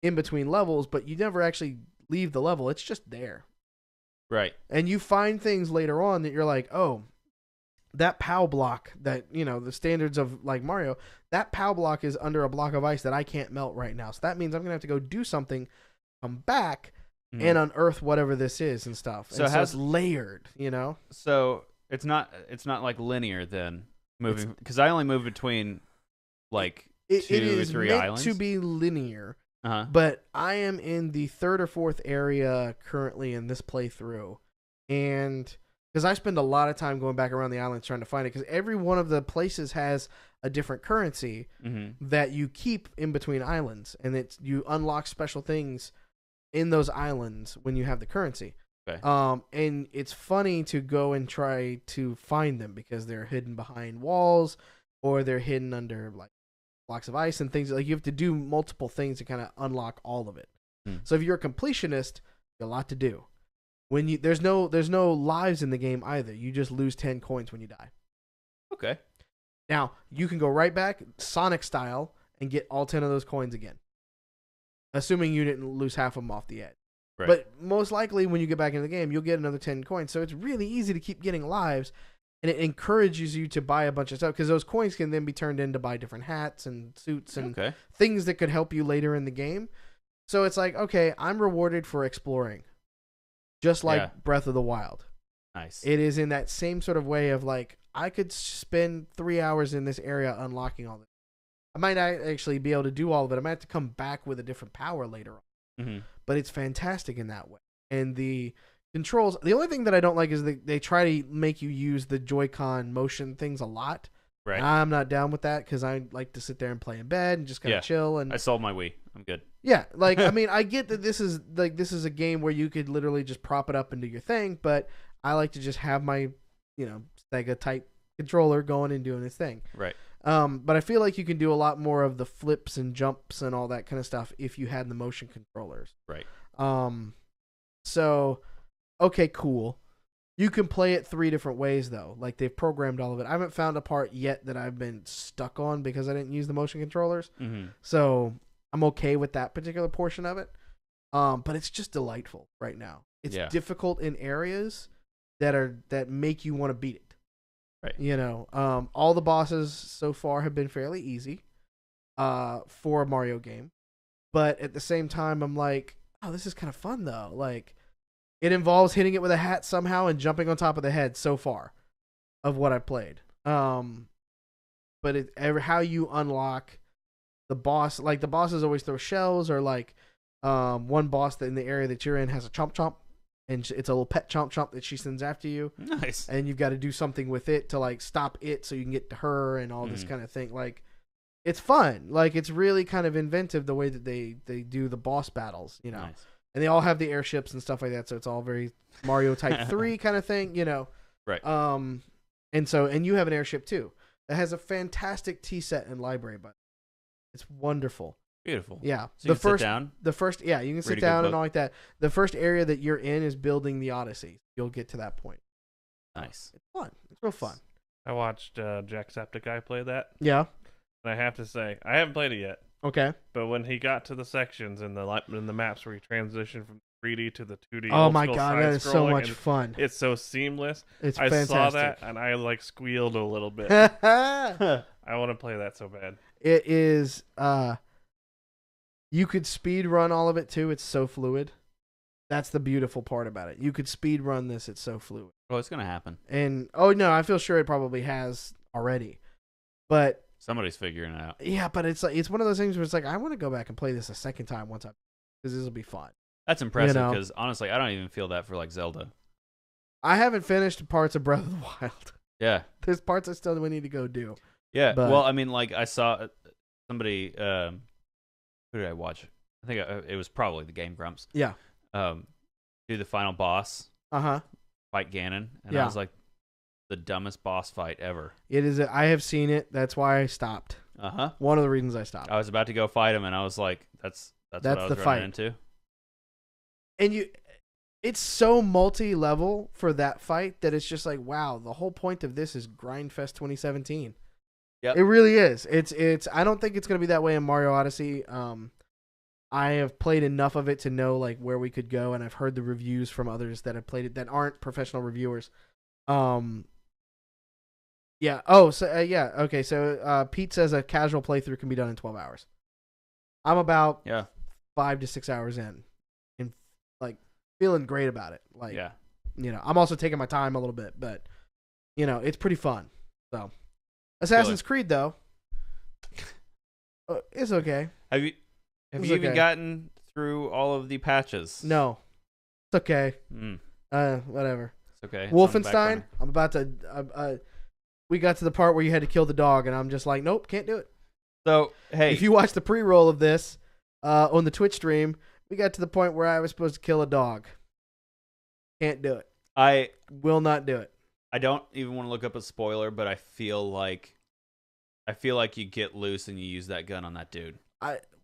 in between levels, but you never actually leave the level. It's just there. Right. And you find things later on that you're like, oh, that POW block that, the standards of like Mario, that POW block is under a block of ice that I can't melt right now. So that means I'm going to have to go do something, come back, Mhm. and unearth whatever this is and stuff. So And how's- it's layered, So it's not like linear then moving, because I only move between like It 2 or is 3 meant islands. to be linear, Uh-huh. but I am in the 3rd or 4th area currently in this playthrough. And because I spend a lot of time going back around the islands trying to find it, because every one of the places has a different currency Mm-hmm. that you keep in between islands, and you unlock special things in those islands when you have the currency. Okay. And it's funny to go and try to find them because they're hidden behind walls or they're hidden under like blocks of ice and things. Like you have to do multiple things to kind of unlock all of it. Hmm. So if you're a completionist, you have a lot to do. When there's no lives in the game either. You just lose 10 coins when you die. Okay. Now, you can go right back, Sonic style, and get all 10 of those coins again. Assuming you didn't lose half of them off the edge. Right. But most likely, when you get back into the game, you'll get another 10 coins. So it's really easy to keep getting lives, and it encourages you to buy a bunch of stuff, because those coins can then be turned in to buy different hats and suits and Okay. things that could help you later in the game. So it's like, okay, I'm rewarded for exploring. Just like Yeah. Breath of the Wild. Nice. It is in that same sort of way of like, I could spend 3 hours in this area unlocking all this. I might not actually be able to do all of it. I might have to come back with a different power later on. Mm-hmm. But it's fantastic in that way. And the controls, the only thing that I don't like is they try to make you use the Joy-Con motion things a lot. Right. I'm not down with that because I like to sit there and play in bed and just kind of Yeah. chill. And I sold my Wii. I'm good. Yeah, like I mean, I get that this is a game where you could literally just prop it up and do your thing, but I like to just have my, Sega type controller going and doing its thing. Right. But I feel like you can do a lot more of the flips and jumps and all that kind of stuff if you had the motion controllers. Right. So, okay, cool. You can play it 3 different ways though. Like they've programmed all of it. I haven't found a part yet that I've been stuck on because I didn't use the motion controllers. Mm-hmm. So I'm okay with that particular portion of it. But it's just delightful right now. It's difficult in areas that make you want to beat it. Right. All the bosses so far have been fairly easy for a Mario game. But at the same time, I'm like, oh, this is kind of fun, though. Like, it involves hitting it with a hat somehow and jumping on top of the head so far of what I've played. But how you unlock the boss, like, the bosses always throw shells, or, like, one boss in the area that you're in has a chomp chomp. And it's a little pet chomp chomp that she sends after you. Nice. And you've got to do something with it to, like, stop it so you can get to her and all this kind of thing. Like, it's fun. Like, it's really kind of inventive the way that they do the boss battles, Nice. And they all have the airships and stuff like that, so it's all very Mario Type 3 kind of thing, Right. And you have an airship, too, that has a fantastic tea set and library, but it's wonderful. Beautiful. Yeah. So you can sit down? You can sit down and all like that. The first area that you're in is building the Odyssey. You'll get to that point. Nice. It's fun. It's real fun. I watched Jacksepticeye play that, Yeah. and I have to say, I haven't played it yet. Okay. But when he got to the sections in the maps where he transitioned from 3D to the 2D, Oh my god, that is so much fun. It's so seamless. It's I fantastic. saw that and I like squealed a little bit. I want to play that so bad. It is. You could speed run all of it too. It's so fluid. That's the beautiful part about it. You could speed run this. It's so fluid. Oh, it's gonna happen. And oh no, I feel sure it probably has already. But Somebody's figuring it out. yeah, but it's like it's one of those things where it's like I want to go back and play this a second time because this will be fun. That's impressive because honestly, I don't even feel that for like Zelda. I haven't finished parts of Breath of the Wild. Yeah. There's parts I still need to go do. Yeah. But, well, I mean, like I saw somebody. Who did I watch? I think it was probably the Game Grumps. Yeah. Do the final boss. Fight Ganon, and I was like, the dumbest boss fight ever. It is. I have seen it. That's why I stopped. One of the reasons I stopped. I was about to go fight him, and I was like, that's what I was the running fight. into. And it's so multi-level for that fight that it's just like, wow, the whole point of this is Grindfest 2017. Yep. It really is. It's. I don't think it's going to be that way in Mario Odyssey. I have played enough of it to know like where we could go, and I've heard the reviews from others that have played it that aren't professional reviewers. Yeah. Oh, so yeah. Okay. So Pete says a casual playthrough can be done in 12 hours. I'm about 5 to 6 hours in, and like feeling great about it. Like, I'm also taking my time a little bit, but it's pretty fun. So, Assassin's Creed though, it's okay. Have you even gotten through all of the patches? No, it's okay. Whatever. It's okay. Wolfenstein. I'm about to. We got to the part where you had to kill the dog, and I'm just like, nope, can't do it. So hey, if you watch the pre-roll of this on the Twitch stream, we got to the point where I was supposed to kill a dog. Can't do it. I will not do it. I don't even want to look up a spoiler, but I feel like you get loose and you use that gun on that dude.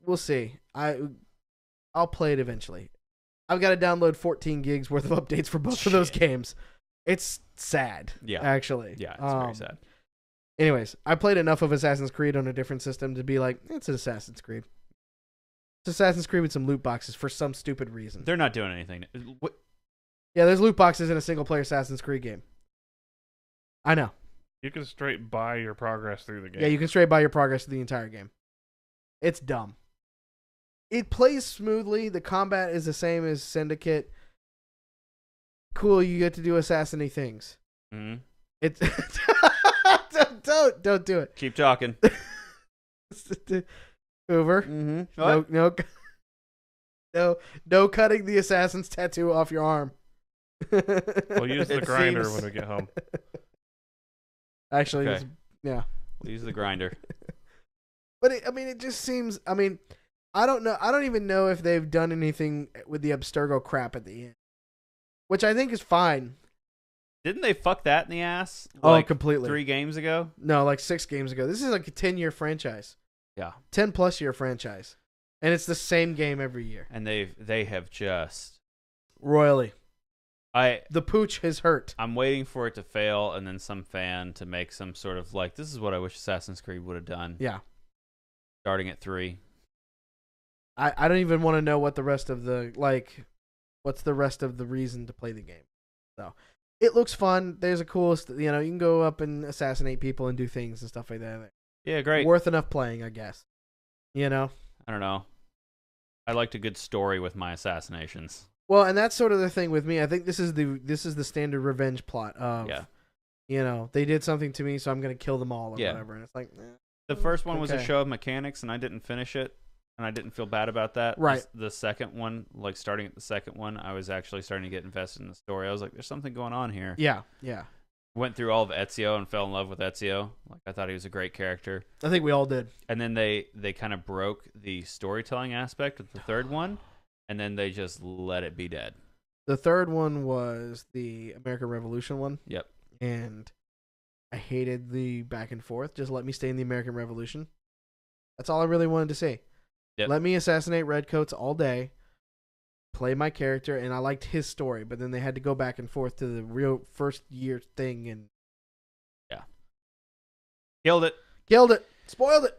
We'll see. I'll play it eventually. I've got to download 14 gigs worth of updates for both of those games. It's sad. Yeah. Actually. Yeah, it's very sad. Anyways, I played enough of Assassin's Creed on a different system to be like, it's an Assassin's Creed. It's Assassin's Creed with some loot boxes for some stupid reason. They're not doing anything. What? Yeah, there's loot boxes in a single-player Assassin's Creed game. I know. You can straight buy your progress through the game. Yeah, you can straight buy your progress through the entire game. It's dumb. It plays smoothly. The combat is the same as Syndicate. Cool, you get to do assassiny things. Mm-hmm. It's don't do it. Keep talking. Hoover. Mm-hmm. No cutting the assassin's tattoo off your arm. We'll use the grinder when we get home. Actually, okay. Yeah. We'll use the grinder. But it just seems. I mean, I don't know. I don't even know if they've done anything with the Abstergo crap at the end, which I think is fine. Didn't they fuck that in the ass? Oh, Like completely. 3 games ago? No, like 6 games ago. This is like a 10-year franchise, Yeah. 10+ year franchise, and it's the same game every year. And they have just Royally, I the pooch has hurt. I'm waiting for it to fail and then some fan to make some sort of like, this is what I wish Assassin's Creed would have done. Yeah, Starting at 3. I don't even want to know what the rest of the what's the rest of the reason to play the game. So it looks fun. There's a cool, you can go up and assassinate people and do things and stuff like that. Yeah, great. Worth enough playing, I guess. I don't know. I liked a good story with my assassinations. Well, and that's sort of the thing with me. I think this is the standard revenge plot of, they did something to me, so I'm gonna kill them all or whatever. And it's like, The first one was a okay. show of mechanics, and I didn't finish it, and I didn't feel bad about that. Right. The second one, like starting at the second one, I was actually starting to get invested in the story. I was like, there's something going on here. yeah. Went through all of Ezio and fell in love with Ezio. Like, I thought he was a great character. I think we all did. And then they kind of broke the storytelling aspect of the third one, and then they just let it be dead. The third one was the American Revolution one. Yep. And I hated the back and forth. Just let me stay in the American Revolution. That's all I really wanted to see. Yep. Let me assassinate redcoats all day, play my character, and I liked his story. But then they had to go back and forth to the real first year thing and Killed it. killed it, spoiled it.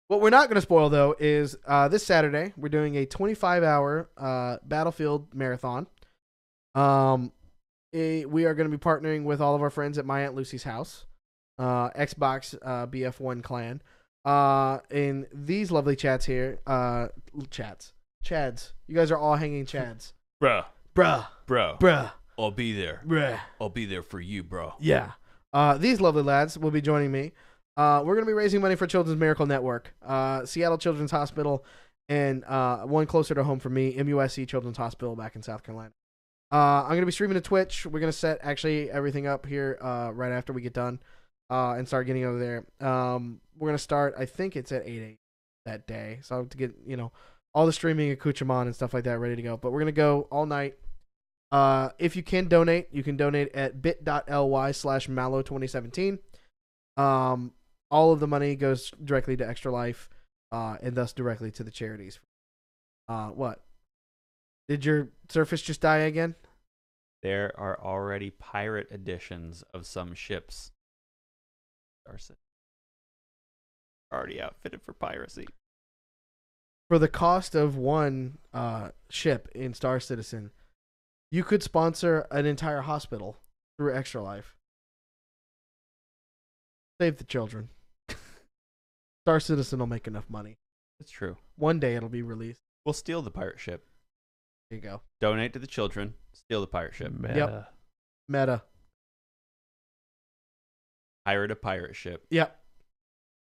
What we're not going to spoil, though, is this Saturday, we're doing a 25-hour Battlefield marathon. We are going to be partnering with all of our friends at My Aunt Lucy's house, Xbox BF1 clan. And these lovely chats here, Chads. You guys are all hanging Chads. Bruh. Bruh. I'll be there. Bruh. I'll be there for you, bro. Yeah. These lovely lads will be joining me. We're going to be raising money for Children's Miracle Network, Seattle Children's Hospital, and one closer to home for me, MUSC Children's Hospital back in South Carolina. I'm going to be streaming to Twitch. We're going to set actually everything up here right after we get done and start getting over there. We're going to start, I think it's at 8 that day. So to get, all the streaming accoutrement and stuff like that ready to go. But we're going to go all night. If you can donate, you can donate at bit.ly/Mallow2017. All of the money goes directly to Extra Life, and thus directly to the charities. What? Did your Surface just die again? There are already pirate editions of some ships. Already outfitted for piracy. For the cost of one ship in Star Citizen, you could sponsor an entire hospital through Extra Life. Save the children. Star Citizen will make enough money. It's true. One day it'll be released. We'll steal the pirate ship. There you go. Donate to the children. Steal the pirate ship. Yep. Meta. Pirate a pirate ship. Yep.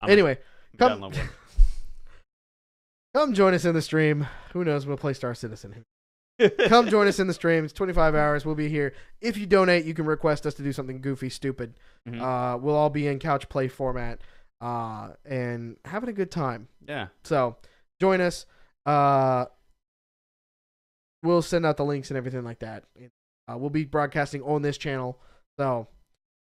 I'm Anyway, gonna come download one. come join us in the stream. Who knows? We'll play Star Citizen. Come join us in the stream. It's 25 hours. We'll be here. If you donate, you can request us to do something goofy, stupid. Mhm. We'll all be in couch play format and having a good time. Yeah. So join us. We'll send out the links and everything like that. We'll be broadcasting on this channel. So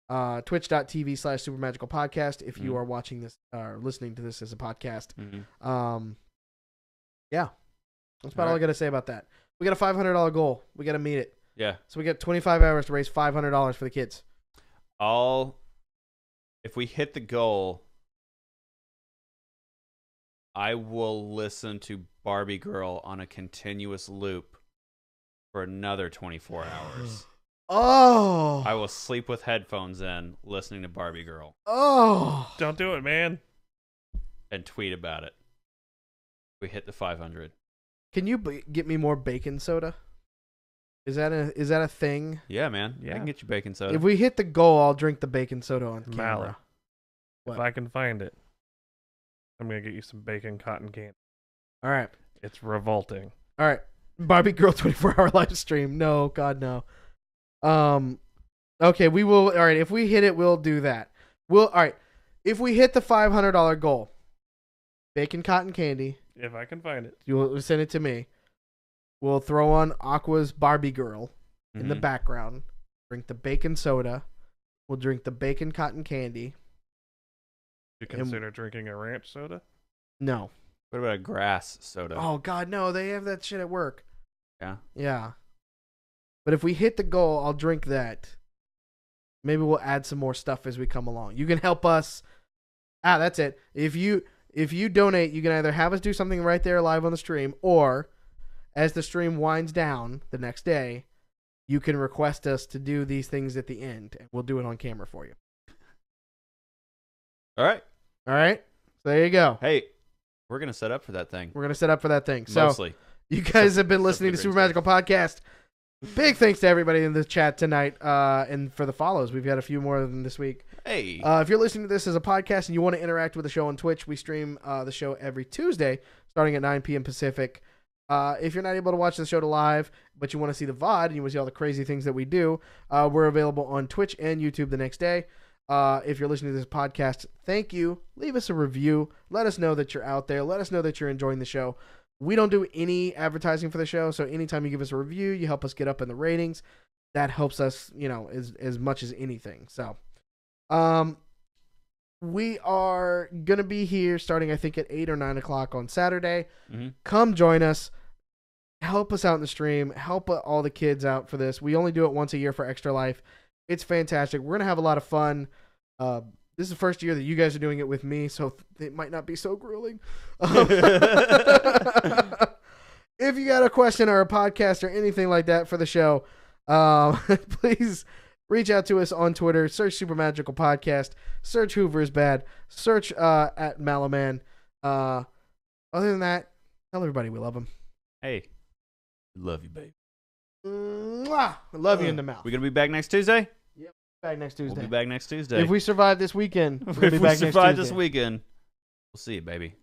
twitch.tv/supermagicalpodcast if you are watching this or listening to this as a podcast. Yeah. That's about all I got to say about that. We got a $500 goal. We got to meet it. Yeah. So we got 25 hours to raise $500 for the kids. If we hit the goal, I will listen to Barbie Girl on a continuous loop for another 24 hours. Oh. I will sleep with headphones in, listening to Barbie Girl, Oh. Don't do it, man. and tweet about it. We hit the 500. Can you get me more bacon soda? Is that a thing? Yeah, man. I Yeah. can get you bacon soda. If we hit the goal, I'll drink the bacon soda on camera. Mallow. What? If I can find it, I'm going to get you some bacon cotton candy. All right. It's revolting. All right. Barbie Girl 24-hour live stream. No, God, no. Okay, we will. All right, if we hit it, we'll do that. All right. If we hit the $500 goal, bacon cotton candy. If I can find it. You'll send it to me. We'll throw on Aqua's Barbie girl in the Mhm. background. Drink the bacon soda. We'll drink the bacon cotton candy. You consider drinking a ranch soda? No. What about a grass soda? Oh God, no! They have that shit at work. Yeah. Yeah. But if we hit the goal, I'll drink that. Maybe we'll add some more stuff as we come along. You can help us. That's it. If you donate, you can either have us do something right there live on the stream, or as the stream winds down the next day, you can request us to do these things at the end, and we'll do it on camera for you. All right. All right? So there you go. Hey, we're gonna set up for that thing. We're going to set up for that thing. So Mostly. you guys have been listening to the Super green Magical Podcast. Big thanks to everybody in the chat tonight, and for the follows. We've got a few more than this week. Hey. If you're listening to this as a podcast and you want to interact with the show on Twitch, we stream the show every Tuesday starting at 9 p.m. Pacific. If you're not able to watch the show live, but you want to see the VOD and you want to see all the crazy things that we do, we're available on Twitch and YouTube the next day. If you're listening to this podcast, thank you. Leave us a review. Let us know that you're out there. Let us know that you're enjoying the show. We don't do any advertising for the show, so anytime you give us a review, you help us get up in the ratings. That helps us, as much as anything. So, we are gonna be here starting, I think, at 8 or 9 o'clock on Saturday. Mhm. Come join us. Help us out in the stream. Help all the kids out for this. We only do it once a year for Extra Life. It's fantastic. We're gonna have a lot of fun. This is the first year that you guys are doing it with me, so it might not be so grueling. If you got a question or a podcast or anything like that for the show, please reach out to us on Twitter. Search Super Magical Podcast. Search Hoover is Bad. Search at Malaman. Other than that, tell everybody we love them. Hey. Love you, babe. Mwah! I love you in the mouth. We gonna be back next Tuesday? Back next Tuesday. We'll be back next Tuesday. If we survive this weekend, we're gonna if be we back next survive Tuesday. this weekend, we'll see you, baby.